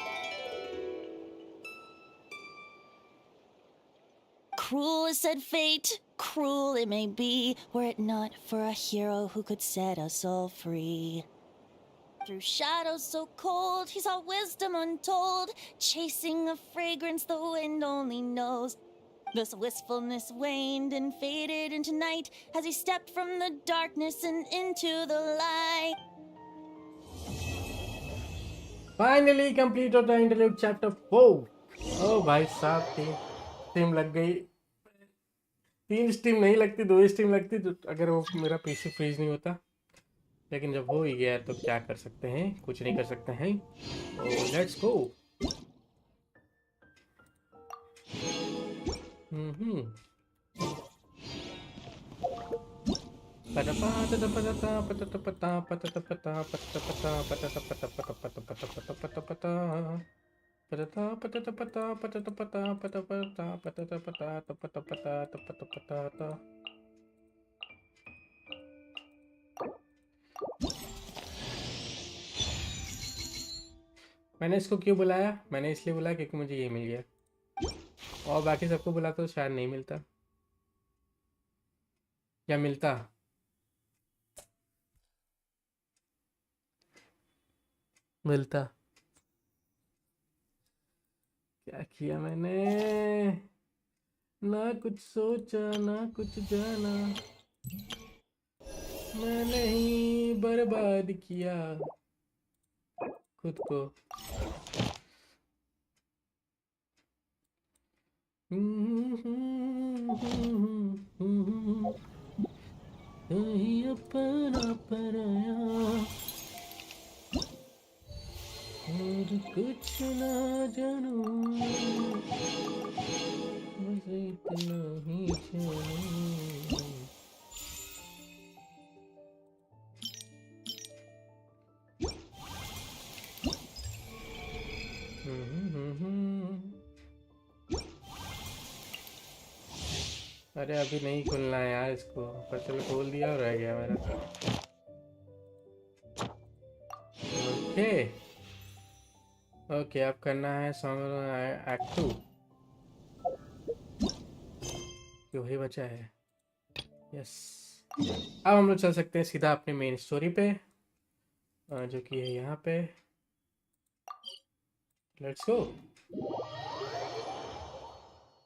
Cruel is said fate, cruel it may be, were it not for a hero who could set us all free. Through shadows so cold, he saw wisdom untold, chasing a fragrance the wind only knows. Thus wistfulness waned and faded into night as he stepped from the darkness and into the light. Finally completed the interlude chapter 4. Oh भाई साहब, team लग गई। 3 steam नहीं लगती, 2 steam लगती तो अगर वो मेरा पीसी फ्रीज नहीं होता। लेकिन जब हो ही गया तो क्या कर सकते हैं, कुछ नहीं कर सकते हैं। Let's go. मैंने इसको क्यों बुलाया? मैंने इसलिए बुलाया क्योंकि मुझे ये मिल गया, और बाकी सबको बुला तो शायद नहीं मिलता, या मिलता। मिलता। क्या किया मैंने? ना कुछ सोचा ना कुछ जाना, मैंने ही बर्बाद किया खुद को। कहीं अपना पराया और कुछ ना जानू, बस इतना ही जानू। अरे अभी नहीं खुलना है यार इसको, पर चलो खोल दिया और रह गया मेरा। ओके ओके, अब करना है सॉन्ग एक्ट 2, जो ही बचा है। यस, अब हम लोग चल सकते हैं सीधा अपने मेन स्टोरी पे, जो कि है यहाँ पे। Let's go.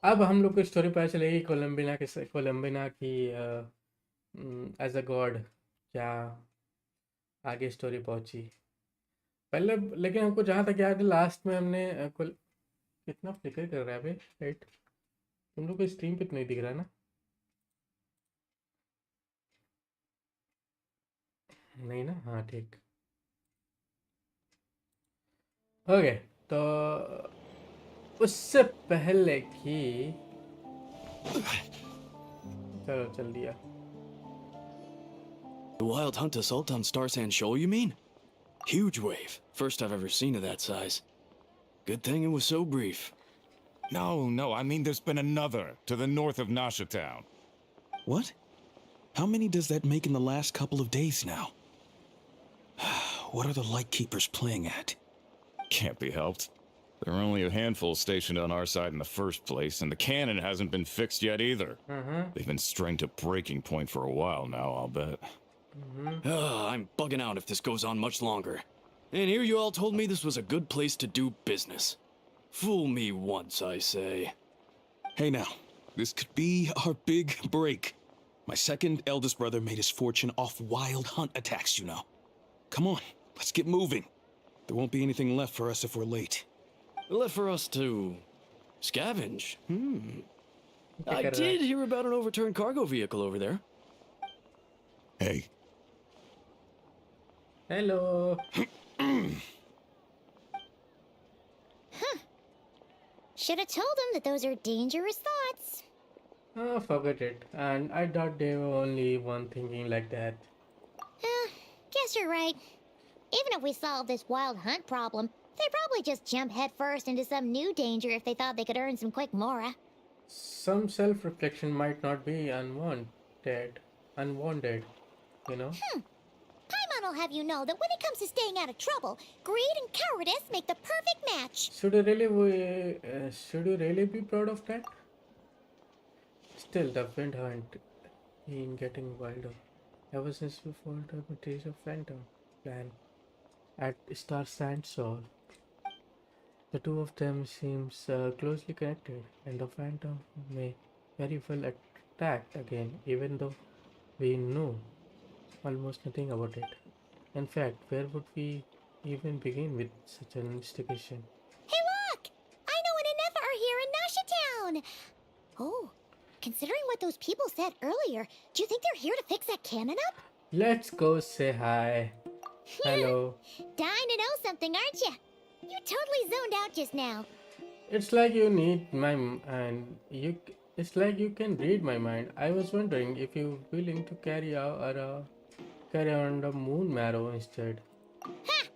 अब हम लोग को स्टोरी पता चलेगी कोलम्बिना की एज अ गॉड क्या आगे स्टोरी पहुंची। पहले लेकिन हमको जहाँ तक याद है लास्ट में हमने कितना फ्लिकर कर रहा है अभी, राइट? तुम लोग को स्क्रीन पे तो नहीं दिख रहा ना? नहीं ना? हाँ ठीक। ओके, तो उससे पहले कि चलो चल दिया। The wild hunt assault on Star Sand Shoal, you mean? Huge wave. First I've ever seen of that size. Good thing it was so brief. No, I mean there's been another to the north of Nasha Town. What? How many does that make in the last couple of days now? What are the Lightkeepers playing at? Can't be helped. There are only a handful stationed on our side in the first place, and the cannon hasn't been fixed yet either. They've been strained to breaking point for a while now, I'll bet. I'm bugging out if this goes on much longer. And here you all told me this was a good place to do business. Fool me once, I say. Hey now, this could be our big break. My second eldest brother made his fortune off wild hunt attacks, you know. Come on, let's get moving. There won't be anything left for us if we're late. Left for us to scavenge? I did hear about an overturned cargo vehicle over there. Hey. Hello. Should have told him that those are dangerous thoughts. Oh, forget it. And I thought they were only one thinking like that. Guess you're right. Even if we solve this wild hunt problem, they'd probably just jump headfirst into some new danger if they thought they could earn some quick mora. Some self-reflection might not be unwanted, you know? Paimon will have you know that when it comes to staying out of trouble, greed and cowardice make the perfect match. Should you really be proud of that? Still, the wind hunt been getting wilder ever since before the British of Phantom plan at Star Sandsol. The two of them seems closely connected, and the Phantom may very well attack again, even though we know almost nothing about it. In fact, where would we even begin with such an investigation? Hey look! I know an Inefa are here in Nasha Town! Oh, considering what those people said earlier, do you think they're here to fix that cannon up? Let's go say hi. Hello. Dying to know something, aren't you? You totally zoned out just now. It's like you need my and you. It's like you can read my mind. I was wondering if you're willing to carry on the moon marrow instead. Ha!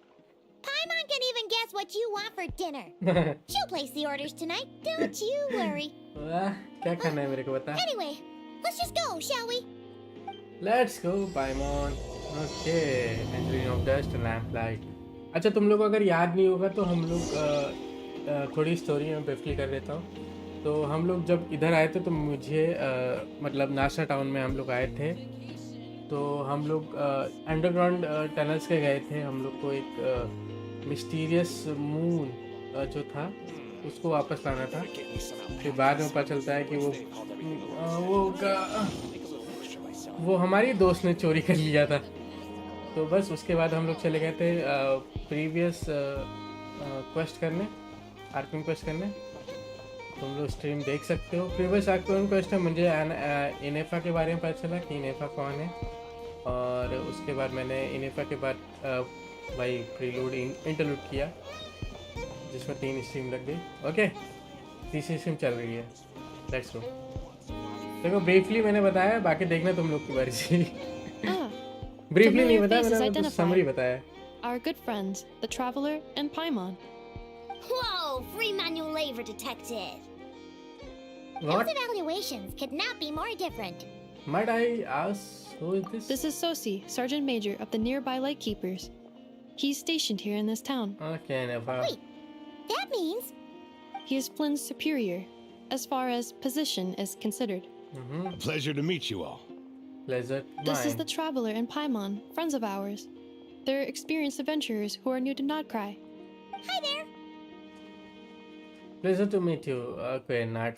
Paimon can even guess what you want for dinner. She'll place the orders tonight, don't you worry. क्या खाना है मेरे को बता? Anyway, let's just go, shall we? Let's go, Paimon. Okay, entering of dust and lamplight. अच्छा, तुम लोग को अगर याद नहीं होगा तो हम लोग थोड़ी स्टोरी में ब्रीफली कर देता हूँ. तो हम लोग जब इधर आए थे तो मुझे मतलब नाशा टाउन में हम लोग आए थे. तो हम लोग अंडरग्राउंड टनल्स के गए थे. हम लोग को एक मिस्टीरियस मून जो था उसको वापस लाना था. फिर बाद में पता चलता है कि वो हमारी दोस्त ने चोरी कर लिया था. तो बस उसके बाद हम लोग चले गए थे प्रीवियस क्वेस्ट करने, आर्किंग क्वेस्ट करने. तुम लोग स्ट्रीम देख सकते हो. प्रीवियस आर्किंग क्वेस्ट में मुझे इनेफा के बारे में पता चला कि इनेफा कौन है. और उसके बाद मैंने इनेफा के बाद भाई प्रीलूड इंटरलूड किया जिसमें 3 स्ट्रीम लग गई. ओके, तीसरी स्ट्रीम चल रही है. Let's go. देखो ब्रीफली मैंने बताया, बाकी देखना तुम लोग की बारी से. ब्रीफली नहीं बताया, मैंने समरी बताया. Our good friends, the Traveler and Paimon. Whoa, free manual labor detected. What? Those evaluations could not be more different. Might I ask who is this? This is Sosi, Sergeant Major of the nearby Lightkeepers. He's stationed here in this town. Okay, never. Wait, that means He is Flynn's superior, as far as position is considered. A pleasure to meet you all. Pleasure This is mine. the Traveler and Paimon, friends of ours. They're experienced adventurers who are new to Nodcry. hi there. Pleasure to meet you. Okay, not.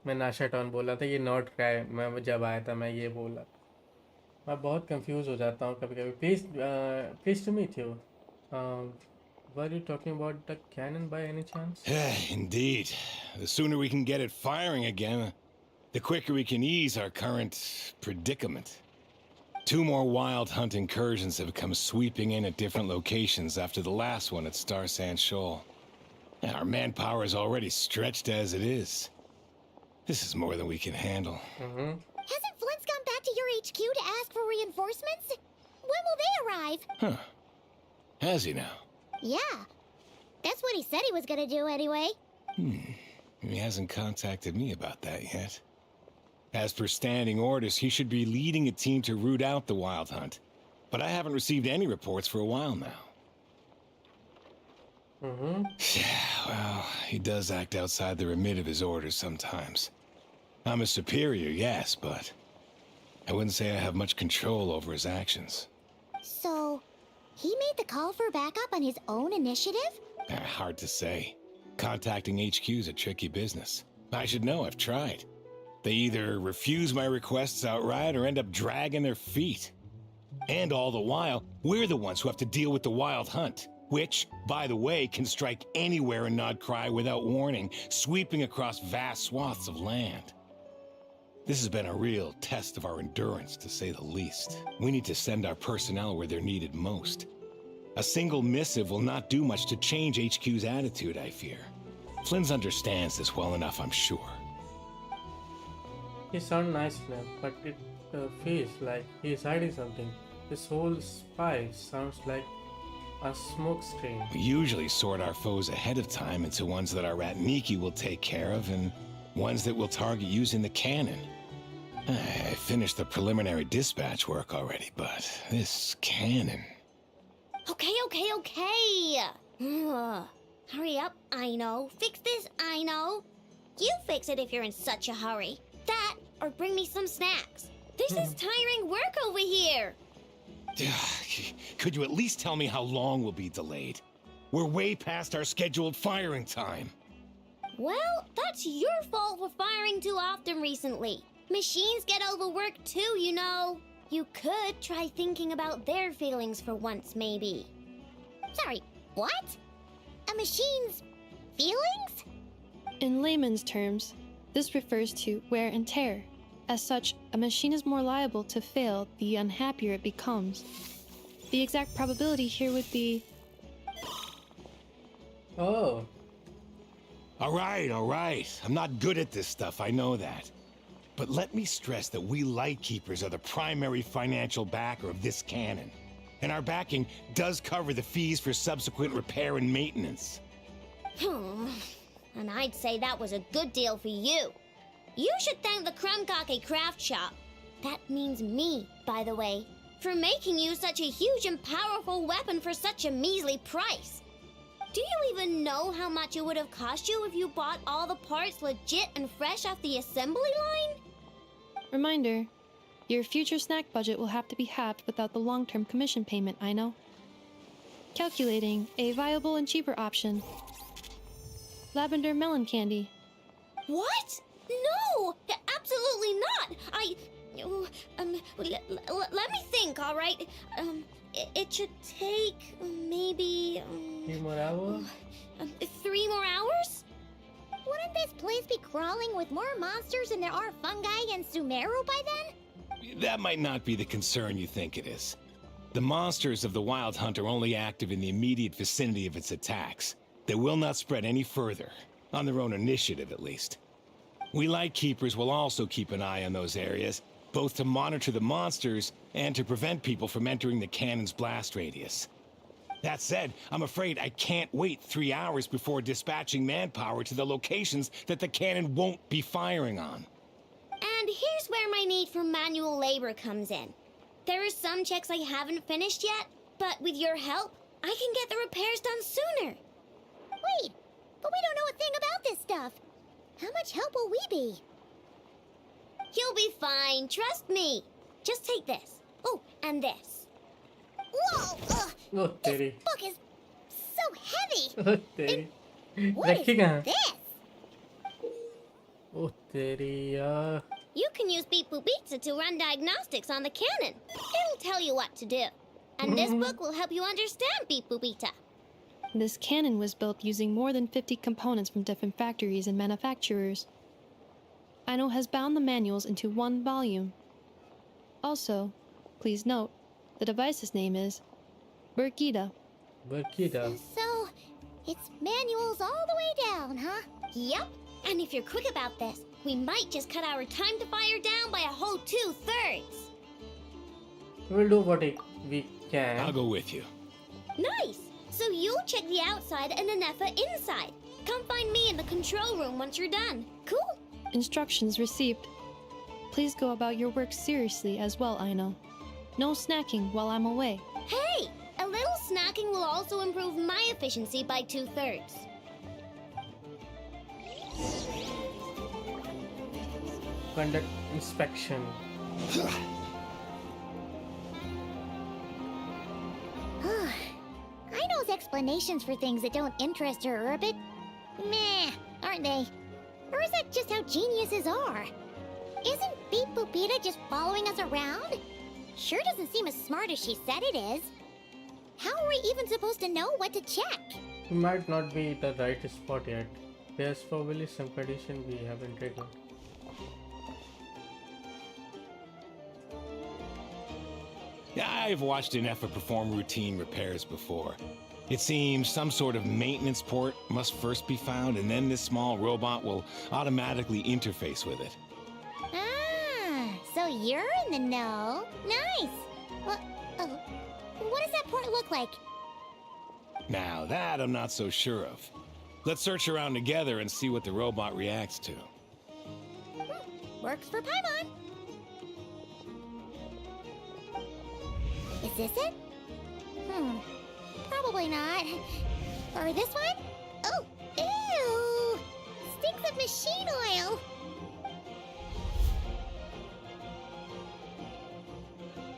मैं नाशा town बोला था, ये not cry. मैं जब आया था मैं ये बोला. मैं बहुत कंफ्यूज हो जाता हूँ कभी कभी. Please to meet you. Were you talking about the cannon by any chance? Indeed. The sooner we can get it firing again, the quicker we can ease our current predicament. 2 more wild hunt incursions have come sweeping in at different locations after the last one at Star Sand Shoal. Our manpower is already stretched as it is. This is more than we can handle. Hasn't Flint's gone back to your HQ to ask for reinforcements? When will they arrive? Huh. Has he now? Yeah. That's what he said he was gonna do anyway. He hasn't contacted me about that yet. As per standing orders, he should be leading a team to root out the wild hunt. But I haven't received any reports for a while now. Well, he does act outside the remit of his orders sometimes. I'm a superior, yes, but I wouldn't say I have much control over his actions. So, he made the call for backup on his own initiative? Hard to say. Contacting HQ is a tricky business. I should know, I've tried. They either refuse my requests outright or end up dragging their feet. And all the while, we're the ones who have to deal with the wild hunt, which, by the way, can strike anywhere in Nodcry without warning, sweeping across vast swaths of land. This has been a real test of our endurance, to say the least. We need to send our personnel where they're needed most. A single missive will not do much to change HQ's attitude, I fear. Flynn's understands this well enough, I'm sure. He sounds nice enough, but it feels like he's hiding something. This whole spy sounds like a smoke screen. We usually sort our foes ahead of time into ones that our rat Nikki will take care of and ones that we'll target using the cannon. I finished the preliminary dispatch work already, but this cannon... Okay. Hurry up, I know. Fix this, I know. You fix it if you're in such a hurry. That, or bring me some snacks. This is tiring work over here. Could you at least tell me how long we'll be delayed? We're way past our scheduled firing time. Well, that's your fault for firing too often recently. Machines get overworked too, you know. You could try thinking about their feelings for once, maybe. Sorry, what? A machine's feelings? In layman's terms, this refers to wear and tear. As such, a machine is more liable to fail the unhappier it becomes. The exact probability here would be... Oh. All right. I'm not good at this stuff, I know that. But let me stress that we Lightkeepers are the primary financial backer of this cannon. And our backing does cover the fees for subsequent repair and maintenance. And I'd say that was a good deal for you. You should thank the Krumkake Craft Shop. That means me, by the way, for making you such a huge and powerful weapon for such a measly price. Do you even know how much it would have cost you if you bought all the parts legit and fresh off the assembly line? Reminder, your future snack budget will have to be halved without the long-term commission payment, I know. Calculating a viable and cheaper option. Lavender melon candy. What? No! Absolutely not! Let me think, all right? It should take maybe... 3 more hours? 3 more hours? Wouldn't this place be crawling with more monsters than there are fungi and Sumeru by then? That might not be the concern you think it is. The monsters of the Wild Hunt are only active in the immediate vicinity of its attacks. They will not spread any further, on their own initiative at least. We Lightkeepers will also keep an eye on those areas, both to monitor the monsters and to prevent people from entering the cannon's blast radius. That said, I'm afraid I can't wait 3 hours before dispatching manpower to the locations that the cannon won't be firing on. And here's where my need for manual labor comes in. There are some checks I haven't finished yet, but with your help, I can get the repairs done sooner. Wait, but we don't know a thing about this stuff. How much help will we be? You'll be fine, trust me. Just take this. Oh, and this. Whoa! Oh, this book is so heavy. Oh, तेरी. What is रखी कहाँ? this? Oh, तेरी यार. You can use Beep Boop Pizza to run diagnostics on the cannon. It'll tell you what to do. And this book will help you understand Beep Boop Pizza. This cannon was built using more than 50 components from different factories and manufacturers. Aino has bound the manuals into one volume. Also, please note, the device's name is Burkida. Burkida. So, it's manuals all the way down, huh? Yep. And if you're quick about this, we might just cut our time to fire down by a whole 2/3. We'll do what we can. I'll go with you. Nice. So you check the outside and Anefa inside. Come find me in the control room once you're done. Cool? Instructions received. Please go about your work seriously as well, Aino. No snacking while I'm away. Hey! A little snacking will also improve my efficiency by 2/3. Conduct inspection. Aino's explanations for things that don't interest her are a bit meh, aren't they? Or is that just how geniuses are? Isn't Beep Boopita just following us around? Sure doesn't seem as smart as she said it is. How are we even supposed to know what to check? It might not be the right spot yet. There's probably some condition we haven't triggered. I've watched Anefa perform routine repairs before. It seems some sort of maintenance port must first be found, and then this small robot will automatically interface with it. Ah, so you're in the know. Nice. What does that port look like? Now that I'm not so sure of. Let's search around together and see what the robot reacts to. Works for Paimon. Is this it? Probably not. Or this one? Oh, ew! Stinks of machine oil.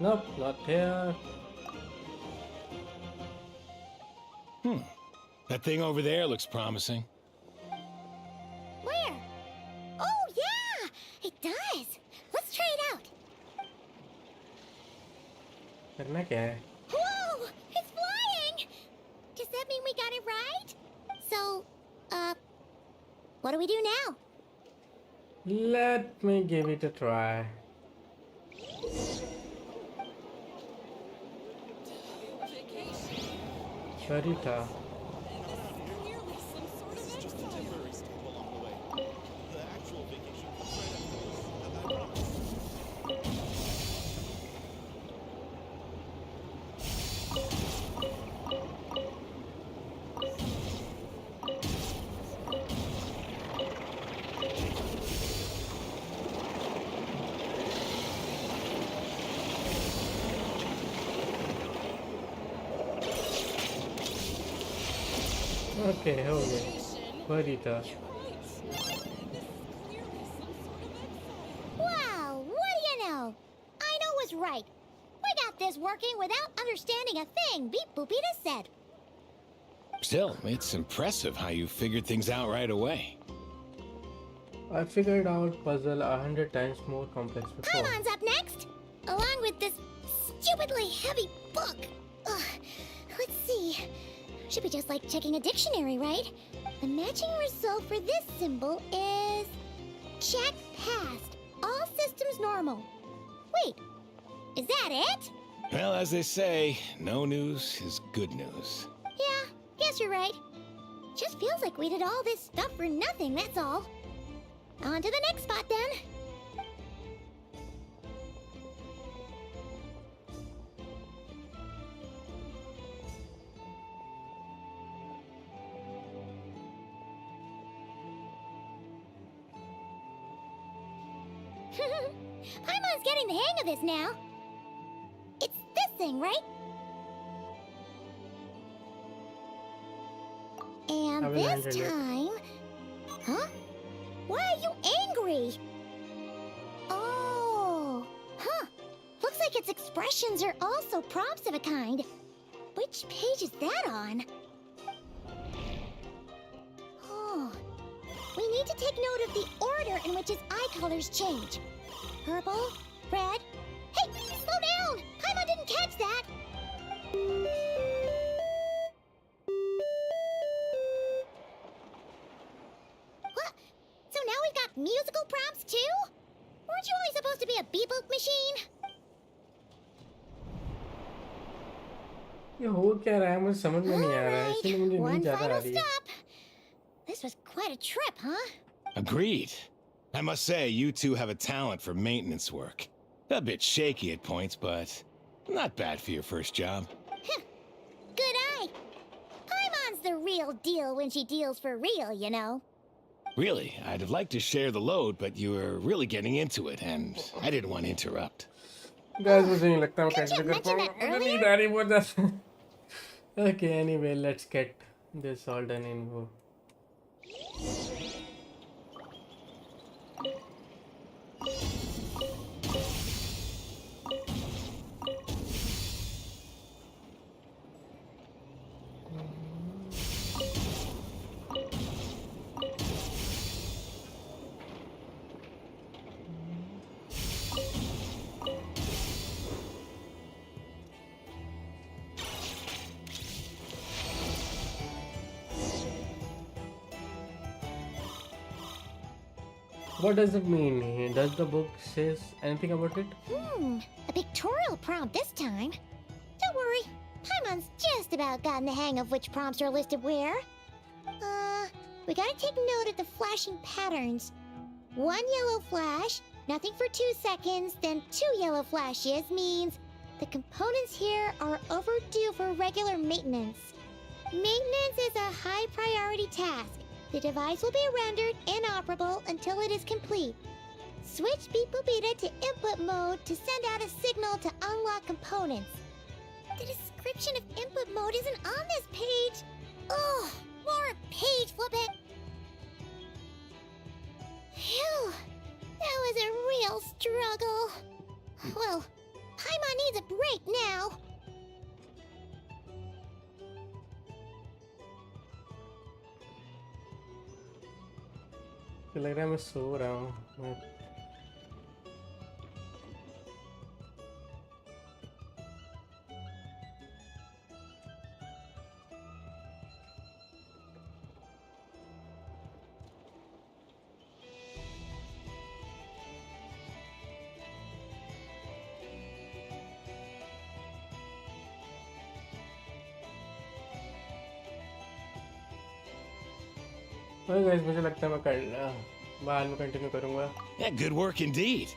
Nope, not here. That thing over there looks promising. Where? Oh, yeah! It does. Let's try it out. करना क्या है? Whoa! It's flying! Does that mean we got it right? So, what do we do now? Let me give it a try. Sarita. Okay, हो गया. Sarita. Wow, what do you know? I know was right. We got this working without understanding a thing, Beep Boopita said. Still, it's impressive how you figured things out right away. I figured out puzzle 100 times more complex before. Paimon's up next, along with this stupidly heavy book. Ugh, let's see. Should be just like checking a dictionary, right? The matching result for this symbol is... check passed. All systems normal. Wait, is that it? Well, as they say, no news is good news. Yeah, guess you're right. Just feels like we did all this stuff for nothing, that's all. On to the next spot, then. Paimon's getting the hang of this now. It's this thing, right? And this time... Huh? Why are you angry? Oh, huh. Looks like its expressions are also prompts of a kind. Which page is that on? Oh, we need to take note of the order in which his eye colors change. Purple, red. Hey, slow down! Paimon didn't catch that. What? So now we've got musical prompts too? Weren't you only supposed to be a beep-boop machine? ये हो क्या रहा है मुझे समझ में नहीं आ रहा है इसलिए मुझे नहीं ज़्यादा आ रही है. This was quite a trip, huh? Agreed. I must say, you two have a talent for maintenance work. A bit shaky at points, but not bad for your first job. Good eye. Paimon's the real deal when she deals for real, you know. Really, I'd have liked to share the load, but you were really getting into it, and I didn't want to interrupt. Guys, मुझे नहीं लगता मैं continue कर पाऊंगा. मुझे नींद आ रही है बहुत ज़्यादा. Okay, anyway, let's get this all done in go. What does it mean? Does the book says anything about it? A pictorial prompt this time. Don't worry, Paimon Paimon's just about gotten the hang of which prompts are listed where. We gotta take note of the flashing patterns. 1 yellow flash, nothing for 2 seconds, then 2 yellow flashes means the components here are overdue for regular maintenance. Maintenance is a high priority task. The device will be rendered inoperable until it is complete. Switch Beep Boopita to input mode to send out a signal to unlock components. The description of input mode isn't on this page. Ugh, more page flipping. Phew, that was a real struggle. Well, Paimon needs a break now. लग रहा है मैं सो रहा हूँ. Guys मुझे लगता है मैं बाद में कंटिन्यू करूंगा. Yeah, good work indeed.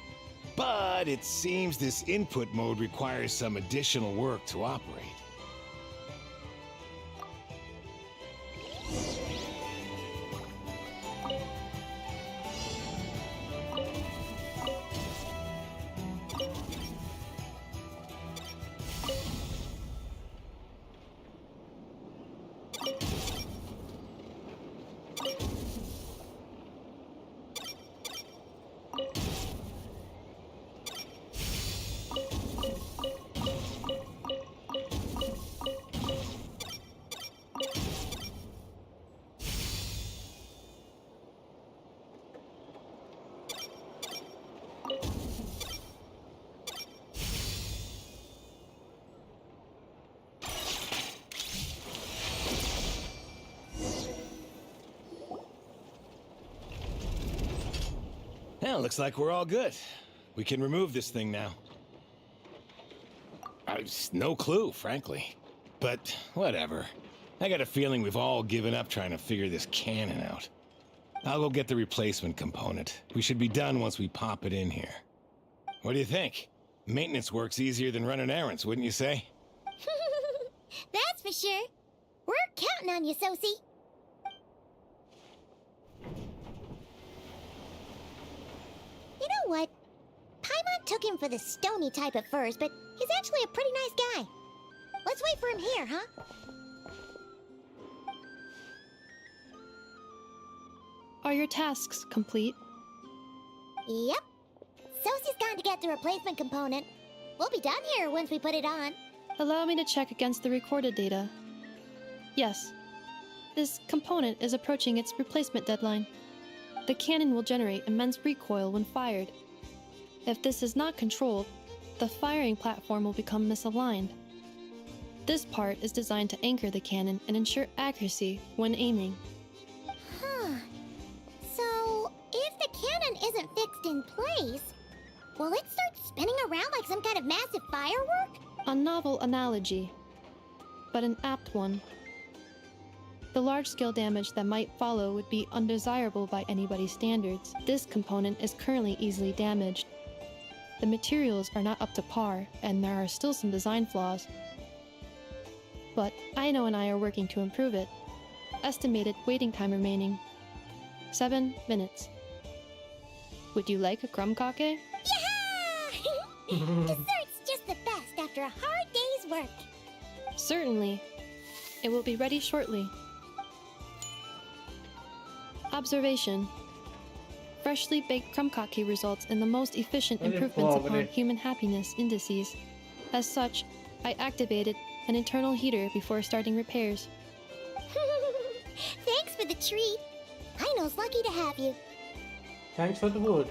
But it seems this input mode requires some additional work to operate. Well, looks like we're all good. We can remove this thing now. No clue, frankly. But whatever. I got a feeling we've all given up trying to figure this cannon out. I'll go get the replacement component. We should be done once we pop it in here. What do you think? Maintenance work's easier than running errands, wouldn't you say? That's for sure. We're counting on you, Sosie. You know what? Paimon took him for the stony type at first, but he's actually a pretty nice guy. Let's wait for him here, huh? Are your tasks complete? Yep. Sosie's gone to get the replacement component. We'll be done here once we put it on. Allow me to check against the recorded data. Yes. This component is approaching its replacement deadline. The cannon will generate immense recoil when fired. If this is not controlled, the firing platform will become misaligned. This part is designed to anchor the cannon and ensure accuracy when aiming. Huh. So, if the cannon isn't fixed in place, will it start spinning around like some kind of massive firework? A novel analogy, but an apt one. The large-scale damage that might follow would be undesirable by anybody's standards. This component is currently easily damaged. The materials are not up to par, and there are still some design flaws. But Aino and I are working to improve it. Estimated waiting time remaining: 7 minutes. Would you like a crumb cake? Yeah! Dessert's just the best after a hard day's work. Certainly. It will be ready shortly. Observation. Freshly baked crumb cake results in the most efficient improvements upon human happiness indices. As such, I activated an internal heater before starting repairs. Thanks for the treat. Aino's lucky to have you. Thanks for the food.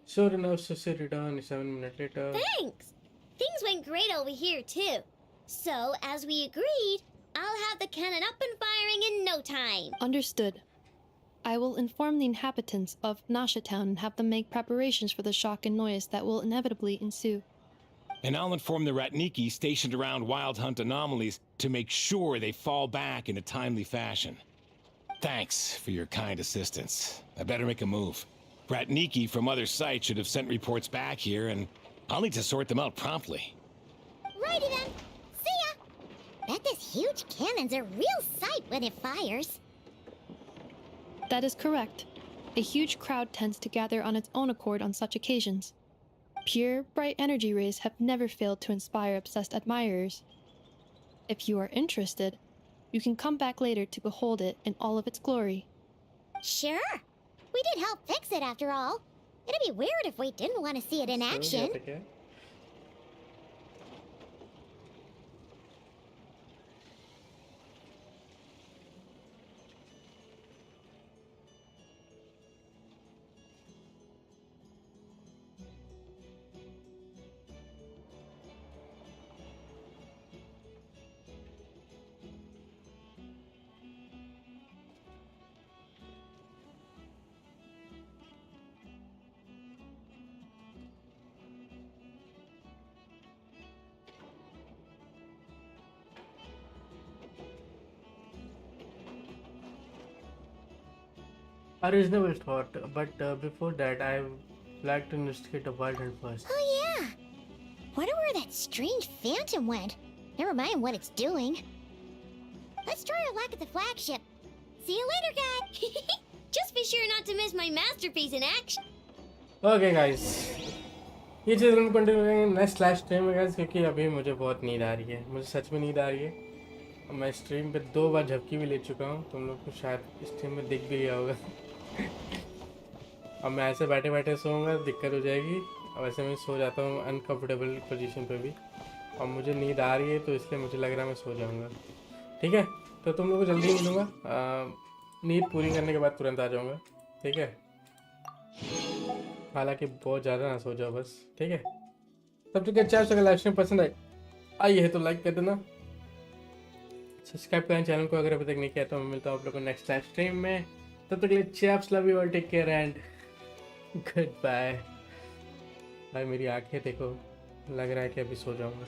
Sure enough, Susie returned 7 minutes later. Thanks! Things went great over here, too. So, as we agreed, I'll have the cannon up and firing in no time. Understood. I will inform the inhabitants of Nasha Town and have them make preparations for the shock and noise that will inevitably ensue. and I'll inform the Ratniki stationed around Wild Hunt anomalies to make sure they fall back in a timely fashion. Thanks for your kind assistance. I better make a move. Ratniki from other sites should have sent reports back here, and I'll need to sort them out promptly. Righty then. See ya! Bet this huge cannon's a real sight when it fires. That is correct. A huge crowd tends to gather on its own accord on such occasions. Pure, bright energy rays have never failed to inspire obsessed admirers. If you are interested, you can come back later to behold it in all of its glory. Sure. We did help fix it after all. It'd be weird if we didn't want to see it in action. A reasonable thought, but before that, I would like to investigate the wild hunt first. Oh yeah. Wonder where that strange phantom went. Never mind what it's doing. Let's try our luck at the flagship. See you later, guy. Just be sure not to miss my masterpiece in action. Okay guys, ये चीज़ हम continue करेंगे next live stream में guys, क्योंकि अभी मुझे बहुत नींद आ रही है, मुझे सच में नींद आ रही है। मैं स्ट्रीम पे 2 बार झपकी भी ले चुका हूँ, तुम लोग को शायद स्ट्रीम में दिख भी गया होगा। अब मैं ऐसे बैठे बैठे सोऊंगा दिक्कत हो जाएगी, और वैसे मैं सो जाता हूँ अनकंफर्टेबल पोजीशन पे भी, और मुझे नींद आ रही है तो इसलिए मुझे लग रहा है मैं सो जाऊँगा। ठीक है, तो तुम लोग को जल्दी ही मिलूँगा, नींद पूरी करने के बाद तुरंत आ जाऊँगा। ठीक है, हालांकि बहुत ज़्यादा ना सो जाओ बस। ठीक है, तब तक अच्छा अगर लाइव स्ट्रीम पसंद आई है तो लाइक कर देना, सब्सक्राइब करें चैनल को अगर अभी तक नहीं किया। तो मैं मिलता हूँ आप लोगों को नेक्स्ट लाइव स्ट्रीम में, तब तक के लिए chaps, love you all, take care and good bye. भाई मेरी आंखें देखो, लग रहा है कि अभी सो जाऊंगा।